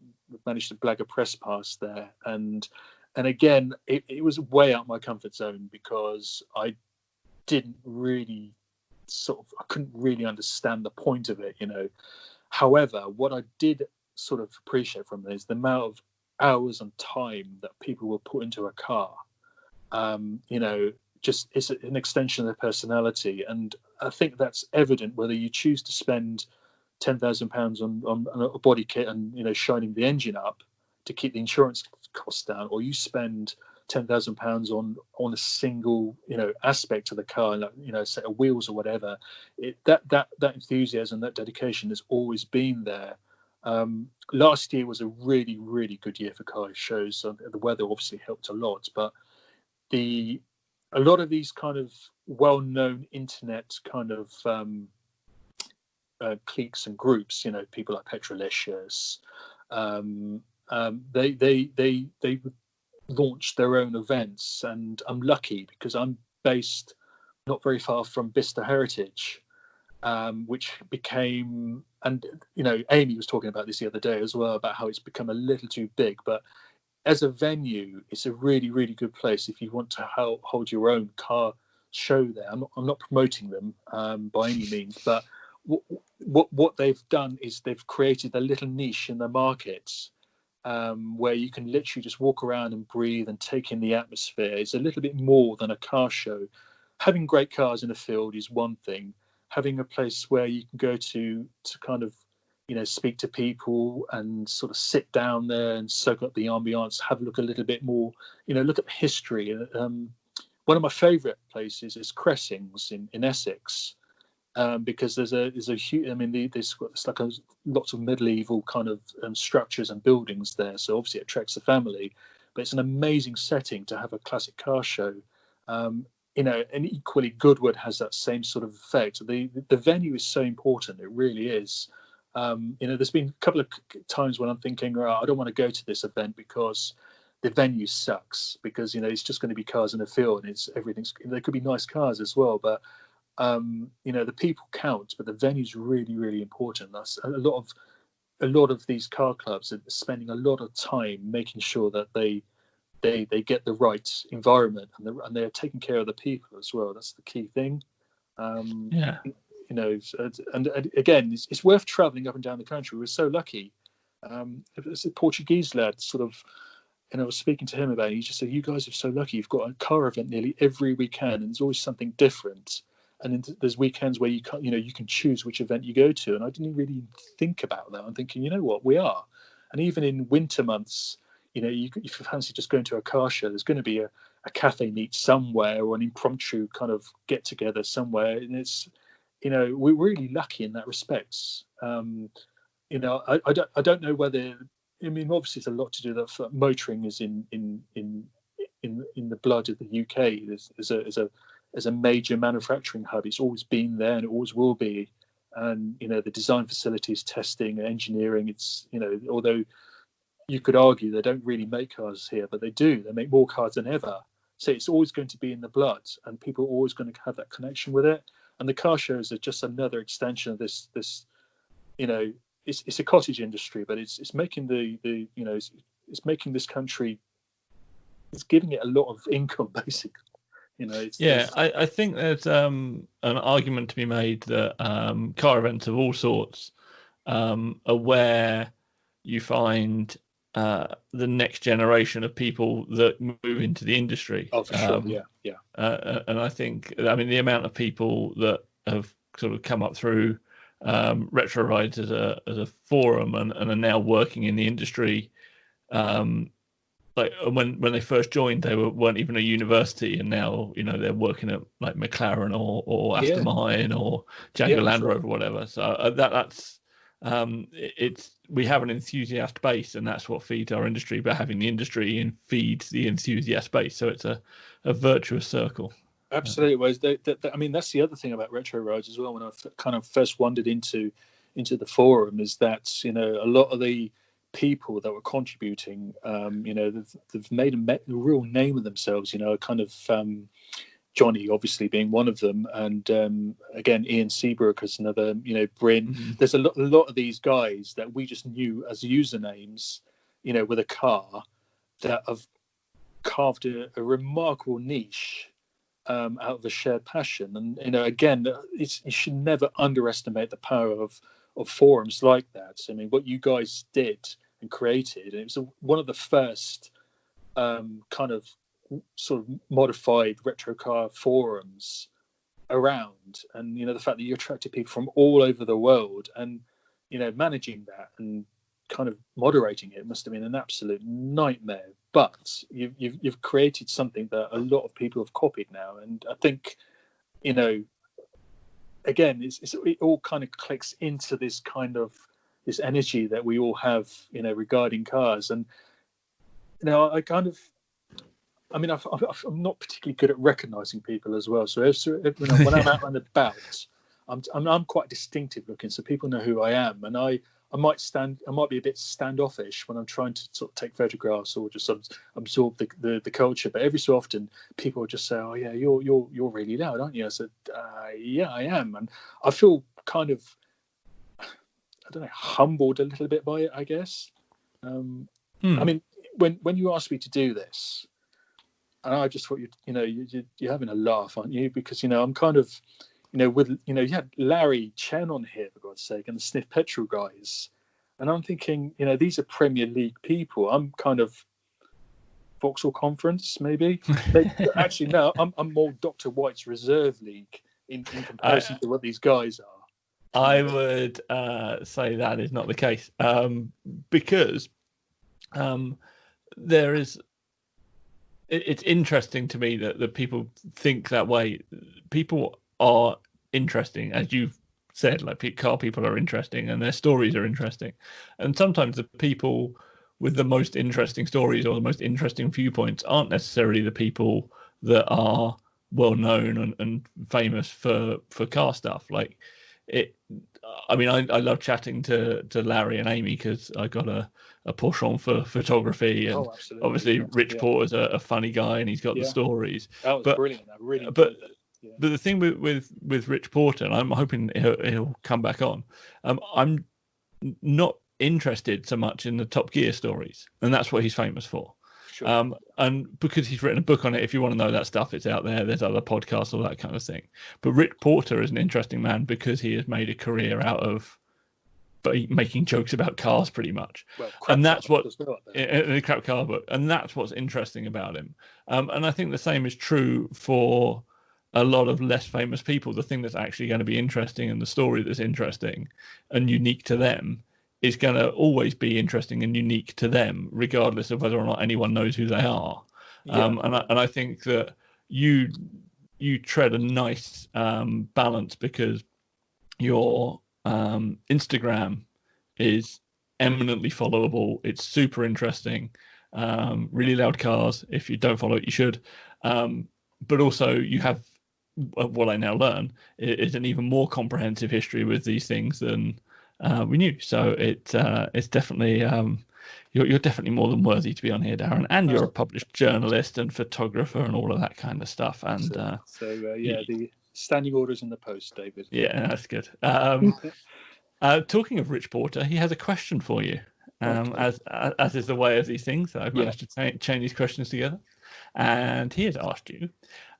managed to blag a press pass there, and again, it was way out my comfort zone, because I didn't really I couldn't really understand the point of it, However, what I did sort of appreciate from this, the amount of hours and time that people will put into a car. Just it's an extension of their personality, and I think that's evident whether you choose to spend £10,000 on a body kit and shining the engine up to keep the insurance costs down, or you spend £10,000 on a single aspect of the car, like a set of wheels or whatever. That enthusiasm, that dedication has always been there. Last year was a really, really good year for car shows. So the weather obviously helped a lot, but a lot of these kind of well-known internet kind of cliques and groups, people like Petrolicious, they launched their own events, and I'm lucky because I'm based not very far from Bicester Heritage, which became, and Amy was talking about this the other day as well, about how it's become a little too big, but as a venue, it's a really, really good place if you want to hold your own car show there. I'm not promoting them by any means, but what they've done is they've created a little niche in the market where you can literally just walk around and breathe and take in the atmosphere. It's a little bit more than a car show. Having great cars in a field is one thing. Having a place where you can go to kind of speak to people and sort of sit down there and soak up the ambiance, have a look a little bit more, look at the history. One of my favourite places is Cressings in Essex, because there's a huge, there's like lots of medieval kind of structures and buildings there, so obviously it attracts the family, but it's an amazing setting to have a classic car show. And equally Goodwood has that same sort of effect. The venue is so important, it really is. There's been a couple of times when I'm thinking, I don't want to go to this event because the venue sucks, because it's just going to be cars in a field, and everything's, there could be nice cars as well, but the people count, but the venue's really, really important. That's a lot of these car clubs are spending a lot of time making sure that they get the right environment, and they're taking care of the people as well. That's the key thing. And again, it's worth traveling up and down the country. We're so lucky. It's a Portuguese lad, sort of, I was speaking to him about it. He just said, you guys are so lucky. You've got a car event nearly every weekend, and there's always something different. And then there's weekends where you can choose which event you go to. And I didn't really think about that. I'm thinking, what, we are. And even in winter months, if you fancy just going to a car show, there's going to be a cafe meet somewhere, or an impromptu kind of get together somewhere. And it's, we're really lucky in that respect. I don't know whether, obviously it's a lot to do that. Motoring is in the blood of the UK. As a major manufacturing hub, it's always been there and it always will be. And the design facilities, testing, engineering, it's although you could argue they don't really make cars here, but they do. They make more cars than ever. So it's always going to be in the blood, and people are always going to have that connection with it. And the car shows are just another extension of this. It's a cottage industry, but it's making it's making this country, it's giving it a lot of income, basically. I think there's an argument to be made that car events of all sorts are where you find the next generation of people that move into the industry. Oh, for sure, yeah. And I think, the amount of people that have sort of come up through Retro Rides as a forum and are now working in the industry. Like when they first joined, they weren't even a university, and now they're working at like McLaren or Aston Martin or Jaguar Land Rover, whatever. So that's we have an enthusiast base, and that's what feeds our industry. But having the industry feeds the enthusiast base, so it's a virtuous circle. Absolutely. Whereas that's the other thing about Retro Rides as well. When I kind of first wandered into the forum, is that a lot of the people that were contributing, they've made a real name of themselves. Kind of Johnny obviously being one of them, and again Ian Seabrook as another. Bryn. Mm-hmm. There's a lot of these guys that we just knew as usernames, with a car, that have carved a remarkable niche out of a shared passion. And again, you should never underestimate the power forums like that. I mean, what you guys did and created, and it was one of the first kind of sort of modified retro car forums around, and the fact that you attracted people from all over the world, and managing that and kind of moderating it must have been an absolute nightmare. But you've created something that a lot of people have copied now, and I think again it all kind of clicks into this kind of this energy that we all have regarding cars. And I kind of, I mean, I'm not particularly good at recognizing people as well. So when I'm out and about, I'm quite distinctive looking, so people know who I am. And I might be a bit standoffish when I'm trying to sort of take photographs or just absorb the culture. But every so often, people will just say, "Oh yeah, you're really loud, aren't you?" I said, "Yeah, I am," and I feel kind of, I don't know, humbled a little bit by it, I guess. I mean, when you asked me to do this, and I just thought you're having a laugh, aren't you? Because I'm kind of, with you had Larry Chen on here, for God's sake, and the Sniff Petrol guys, and I'm thinking, these are Premier League people. I'm kind of Vauxhall Conference, maybe. Actually, no, I'm more Dr. White's Reserve League in comparison to what these guys are. I would say that is not the case, because there is. It's interesting to me that people think that way. People are interesting, as you've said. Like, car people are interesting, and their stories are interesting. And sometimes the people with the most interesting stories or the most interesting viewpoints aren't necessarily the people that are well known and famous for car stuff. Like it. I mean, I love chatting to Larry and Amy because I got a penchant for photography, and obviously Rich Porter's a funny guy and he's got the stories. That was brilliant. I really enjoyed it. But the thing with Rich Porter, and I'm hoping he'll come back on, I'm not interested so much in the Top Gear stories, and that's what he's famous for. Sure. And because he's written a book on it, if you want to know that stuff, it's out there. There's other podcasts, all that kind of thing. But Rich Porter is an interesting man because he has made a career out of making jokes about cars, pretty much. And that's what in the crap car book, and that's what's interesting about him. And I think the same is true for a lot of less famous people. The thing that's actually going to be interesting, and the story that's interesting and unique to them, is going to always be interesting and unique to them, regardless of whether or not anyone knows who they are. And I think that you tread a nice balance, because your Instagram is eminently followable. It's super interesting. Really Loud Cars. If you don't follow it, you should. But also you have what I now learn is an even more comprehensive history with these things than we knew. So it's definitely you're definitely more than worthy to be on here, Darren. And you're a published journalist and photographer and all of that kind of stuff. And the standing orders in the post, David. Yeah, that's good. Talking of Rich Porter, he has a question for you. As is the way of these things. I've managed to chain these questions together. And he has asked you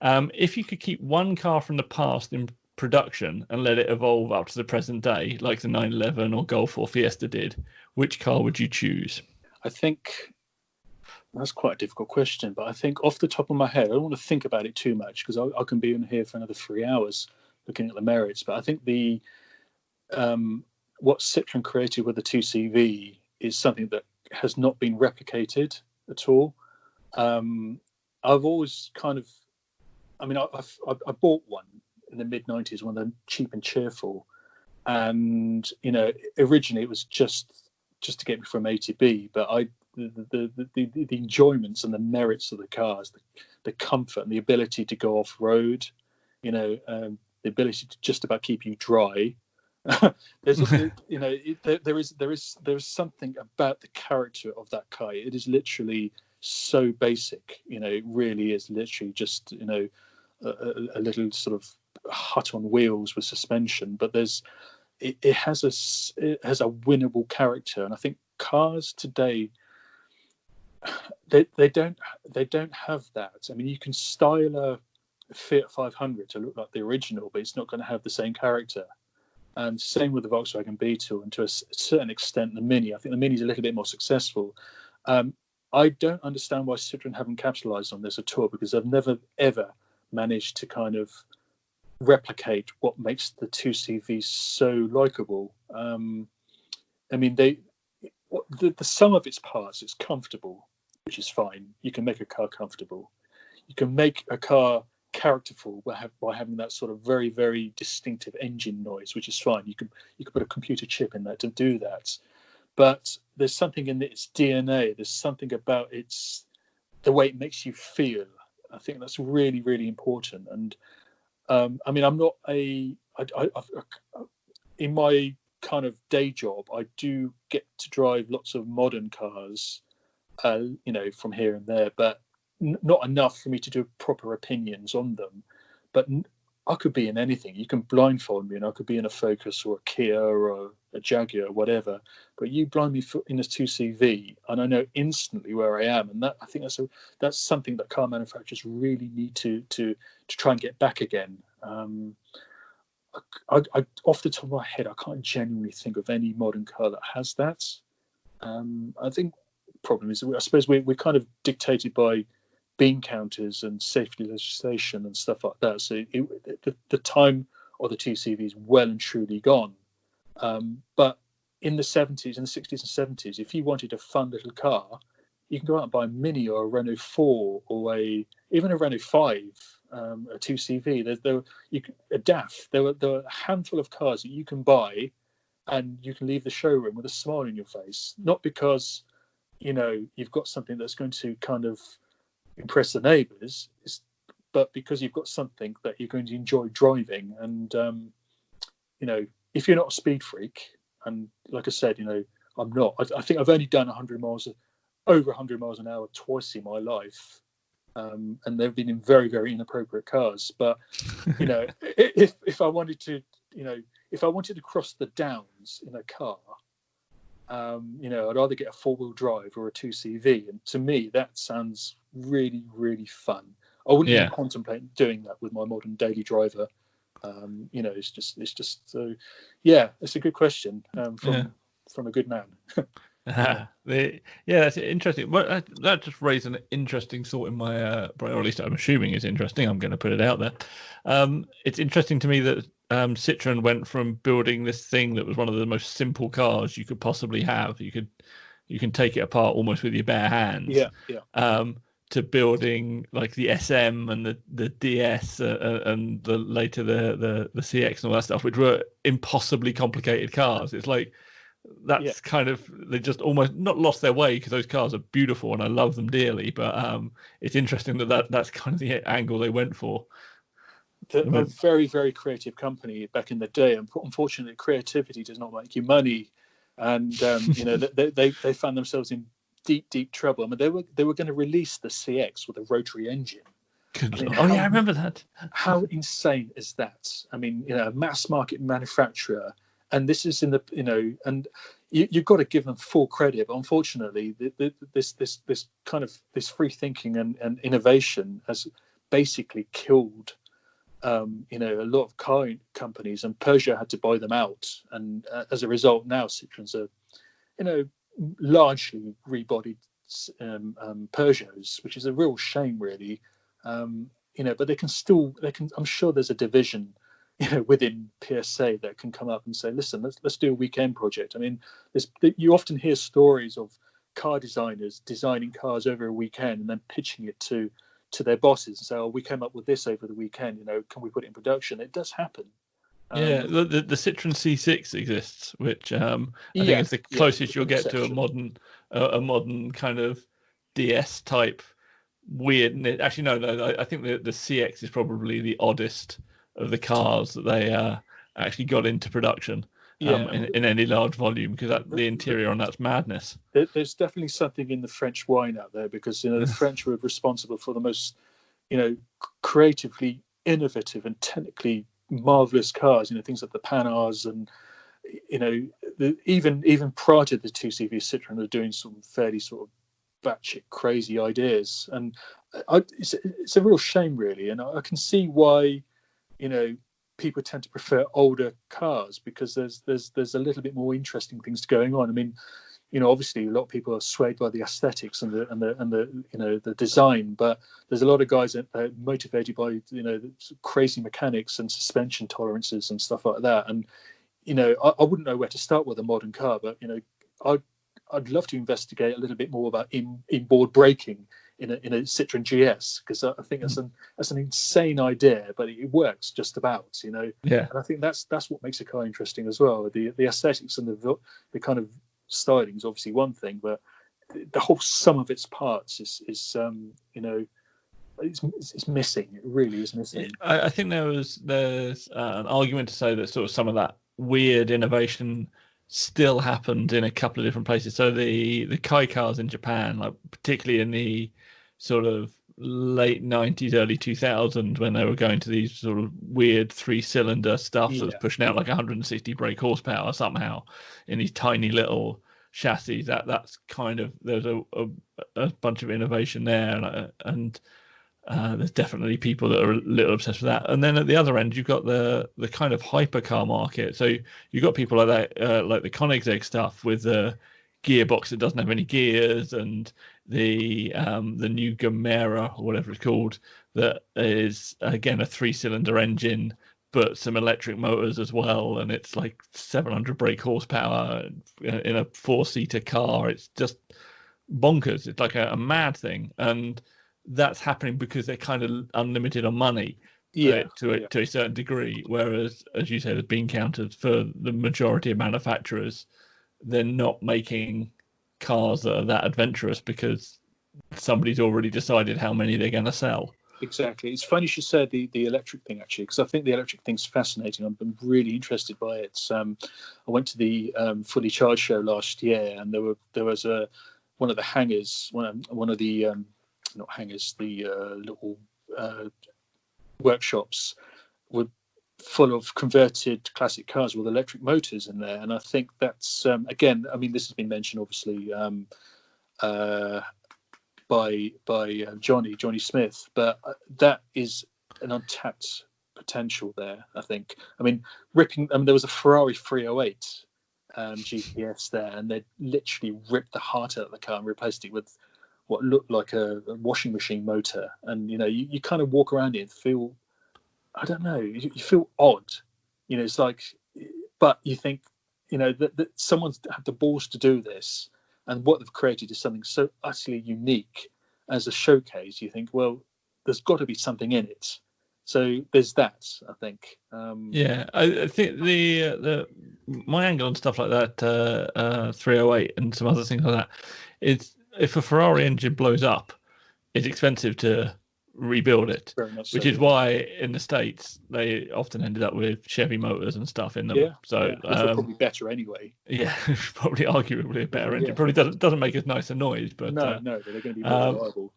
if you could keep one car from the past in production and let it evolve up to the present day, like the 911 or Golf or Fiesta did, which car would you choose? I think that's quite a difficult question, but I think off the top of my head, I don't want to think about it too much because I can be in here for another 3 hours looking at the merits. But I think the what Citroen created with the 2CV is something that has not been replicated at all. I've always kind of, I mean, I bought one in the mid 90s, one of them cheap and cheerful, and originally it was just to get me from A to B, but the enjoyments and the merits of the cars, the comfort and the ability to go off road, the ability to just about keep you dry. There's there is something about the character of that car. It is literally so basic, it really is literally just a little sort of hut on wheels with suspension, but it has a winnable character. And I think cars today, they don't have that. I mean, you can style a Fiat 500 to look like the original, but it's not going to have the same character. And same with the Volkswagen Beetle, and to a certain extent the Mini. I think the Mini is a little bit more successful. I don't understand why Citroen haven't capitalised on this at all, because they've never ever managed to kind of replicate what makes the 2CV so likable. I mean, the sum of its parts, it's comfortable, which is fine. You can make a car comfortable. You can make a car characterful by having that sort of very, very distinctive engine noise, which is fine. You can put a computer chip in there to do that. But there's something in its DNA. There's something about the way it makes you feel. I think that's really, really important. And I mean, I'm not in my kind of day job, I do get to drive lots of modern cars, from here and there, but not enough for me to do proper opinions on them. But I could be in anything. You can blindfold me and I could be in a Focus or a Kia or a Jaguar or whatever, but you blind me in a 2CV and I know instantly where I am. And I think that's something that car manufacturers really need to try and get back again. I off the top of my head, I can't genuinely think of any modern car that has that. I think the problem is, I suppose we're kind of dictated by bean counters and safety legislation and stuff like that. So the time of the 2CV is well and truly gone. But in the 70s and the 60s and 70s, if you wanted a fun little car, you can go out and buy a Mini or a Renault 4 or even a Renault 5, a 2CV. A DAF. There were a handful of cars that you can buy and you can leave the showroom with a smile on your face. Not because, you've got something that's going to kind of impress the neighbours, but because you've got something that you're going to enjoy driving. And, if you're not a speed freak, and like I said, I'm not. I think I've only done over 100 miles an hour twice in my life. And they've been in very, very inappropriate cars. But, if I wanted to, if I wanted to cross the Downs in a car, I'd either get a 4-wheel drive or a 2CV. And to me, that sounds really, really fun. I wouldn't even contemplate doing that with my modern daily driver. It's just so. Yeah, it's a good question from a good man. That's interesting. Well, that just raised an interesting thought in my brain, or at least I'm assuming it's interesting. I'm going to put it out there. It's interesting to me that Citroen went from building this thing that was one of the most simple cars you could possibly have. You can take it apart almost with your bare hands. To building like the SM and the DS and the later the CX and all that stuff, which were impossibly complicated cars. It's like that's kind of, they just almost not lost their way, because those cars are beautiful and I love them dearly. But it's interesting that's kind of the angle they went for. A very, very creative company back in the day. And unfortunately, creativity does not make you money. And they found themselves in deep trouble. I mean, they were going to release the CX with a rotary engine. I remember that. How insane is that? I mean, a mass market manufacturer, and this is in the and you've got to give them full credit. But unfortunately, this kind of this free thinking and innovation has basically killed a lot of car companies, and Peugeot had to buy them out. And as a result, now Citroen's are largely rebodied Peugeots, which is a real shame, really. But they can. I'm sure there's a division, within PSA that can come up and say, "Listen, let's do a weekend project." I mean, you often hear stories of car designers designing cars over a weekend and then pitching it to their bosses and say, "Oh, we came up with this over the weekend. Can we put it in production?" It does happen. The Citroen C6 exists, which I think is the closest you'll get to a modern kind of DS type weird. Actually, no. I think the CX is probably the oddest of the cars that they actually got into production in any large volume, because the interior on that's madness. There's definitely something in the French wine out there, because the French were responsible for the most creatively innovative and technically marvelous cars, things like the Panhards, and even prior to the 2CV, Citroen are doing some fairly sort of batshit crazy ideas, and it's a real shame, really. And I can see why people tend to prefer older cars because there's a little bit more interesting things going on. I mean, obviously a lot of people are swayed by the aesthetics and the design, but there's a lot of guys that are motivated by crazy mechanics and suspension tolerances and stuff like that. And I wouldn't know where to start with a modern car, but I'd love to investigate a little bit more about inboard braking in a Citroen GS, because I think that's an insane idea, but it works just about. Yeah. And I think that's what makes a car interesting as well. The aesthetics and the kind of styling is obviously one thing, but the whole sum of its parts is it's missing. It really is missing. I think there's an argument to say that sort of some of that weird innovation still happened in a couple of different places. So the Kai cars in Japan, like particularly in the sort of late 90s, early 2000s, when they were going to these sort of weird 3-cylinder stuff that was pushing out like 160 brake horsepower somehow in these tiny little chassis. That's kind of, there's a bunch of innovation there, and there's definitely people that are a little obsessed with that. And then at the other end, you've got the kind of hypercar market. So you've got people like that, like the Koenigsegg stuff with the gearbox that doesn't have any gears, and the new Gamera or whatever it's called, that is again a 3-cylinder engine but some electric motors as well, and it's like 700 brake horsepower in a 4-seater car. It's just bonkers. It's like a mad thing, and that's happening because they're kind of unlimited on money, to a certain degree. Whereas, as you said, has been countered for the majority of manufacturers, they're not making cars that are that adventurous because somebody's already decided how many they're going to sell. Exactly. It's funny you should say the electric thing, actually, because I think the electric thing's fascinating. I'm really interested by it. I went to the Fully Charged show last year, and there was one of the hangars, one of the not hangars, the little workshops were full of converted classic cars with electric motors in there. And I think that's again, I mean, this has been mentioned obviously by Johnny Smith, but that is an untapped potential there, I think. I mean, there was a Ferrari 308 GPS there, and they literally ripped the heart out of the car and replaced it with what looked like a washing machine motor. And you kind of walk around it and feel, I don't know, you feel odd. It's like, but you think, that someone's had the balls to do this, and what they've created is something so utterly unique as a showcase. You think, well, there's got to be something in it. So there's that, I think. I think the my angle on stuff like that, 308 and some other things like that, is if a Ferrari engine blows up, it's expensive to rebuild it, which is why in the States they often ended up with Chevy motors and stuff in them. Which are probably better anyway. Probably arguably a better engine. Probably doesn't make as nice a noise, but no, but they're going to be more reliable.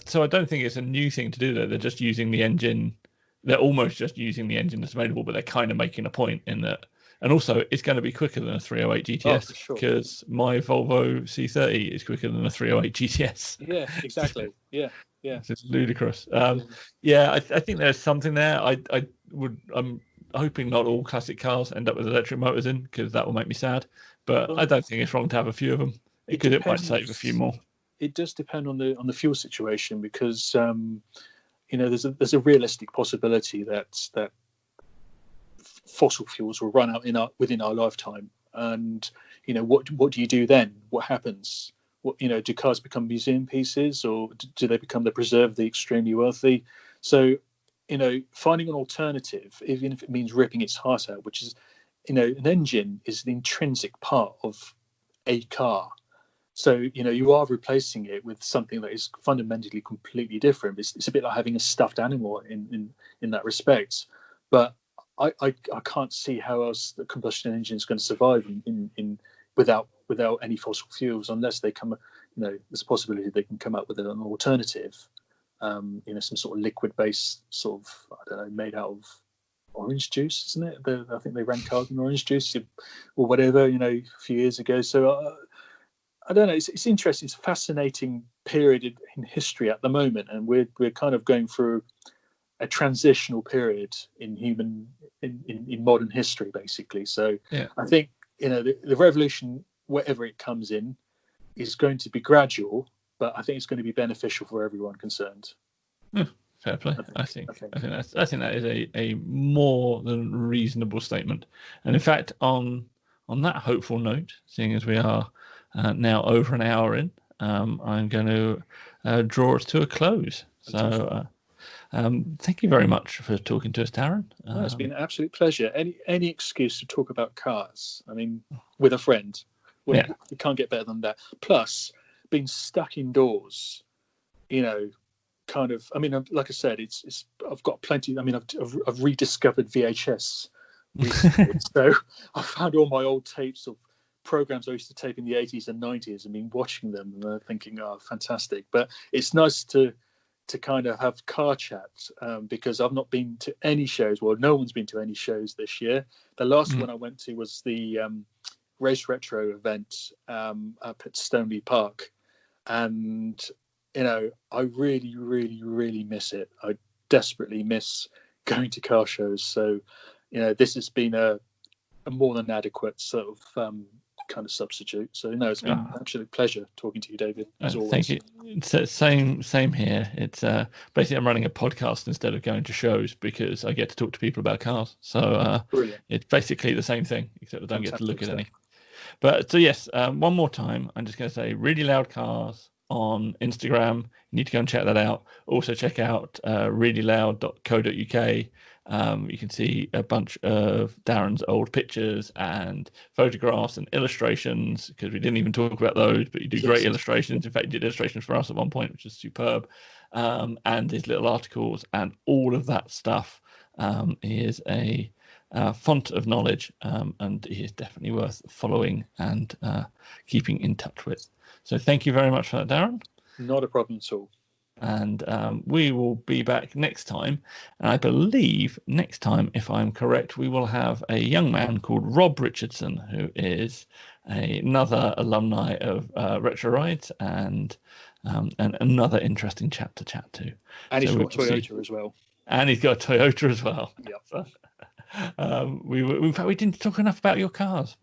So I don't think it's a new thing to do that. They're just using the engine. They're almost just using the engine that's available, but they're kind of making a point in that. And also, it's going to be quicker than a 308 GTS, because my Volvo C30 is quicker than a 308 GTS. Yeah, exactly. Yeah. It's ludicrous. I think there's something there. I'm hoping not all classic cars end up with electric motors in, because that will make me sad. But I don't think it's wrong to have a few of them. It might save a few more. It does depend on the fuel situation, because there's a realistic possibility that fossil fuels will run out within our lifetime, and what do you do then? What happens? Do cars become museum pieces, or do they become the preserve of the extremely wealthy? So finding an alternative, even if it means ripping its heart out, which is an engine is the intrinsic part of a car. So you are replacing it with something that is fundamentally completely different. It's a bit like having a stuffed animal in that respect. But I can't see how else the combustion engine is going to survive without any fossil fuels, unless they come. There's a possibility they can come up with an alternative. Some sort of liquid-based sort of, I don't know, made out of orange juice, isn't it? I think they ran cars in orange juice or whatever, a few years ago. So I don't know. It's interesting. It's a fascinating period in history at the moment, and we're kind of going through a transitional period in modern history, basically. So I think the revolution, wherever it comes in, is going to be gradual, but I think it's going to be beneficial for everyone concerned. Fair play. I think that is a more than reasonable statement. And in fact, on that hopeful note, seeing as we are now over an hour in, I'm going to draw us to a close. So thank you very much for talking to us, Darren. It's been an absolute pleasure. Any excuse to talk about cars, I mean, with a friend. You can't get better than that. Plus, being stuck indoors, kind of. I mean, like I said, it's. I've got plenty. I mean, I've rediscovered VHS recently, so I found all my old tapes of programs I used to tape in the 80s and 90s, and been watching them and thinking, oh, fantastic. But it's nice to kind of have car chats because I've not been to any shows. Well, no one's been to any shows this year. The last one I went to was the Race Retro event up at Stoneleigh Park, and I really, really, really miss it. I desperately miss going to car shows. So, this has been a more than adequate sort of kind of substitute. So, it's been an absolute pleasure talking to you, David, as always. Thank you. It's same here. It's basically I'm running a podcast instead of going to shows because I get to talk to people about cars. So it's basically the same thing, except I don't get to look at any. But so yes, one more time, I'm just going to say Reallyloudcars on Instagram. You need to go and check that out. Also check out reallyloud.co.uk. You can see a bunch of Darren's old pictures and photographs and illustrations, because we didn't even talk about those, but you do great illustrations. In fact, you did illustrations for us at one point, which is superb. And his little articles and all of that stuff is a font of knowledge, and he is definitely worth following and keeping in touch with. So thank you very much for that, Darren. Not a problem at all. And we will be back next time. And I believe next time, if I'm correct, we will have a young man called Rob Richardson, who is another alumni of Retro Rides and another interesting chap to chat to. And he's got a Toyota as well. And he's got a Toyota as well. Yep. So, in fact, we didn't talk enough about your cars.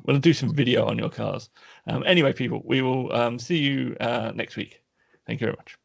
We'll do some video on your cars. Anyway, people, we will see you next week. Thank you very much.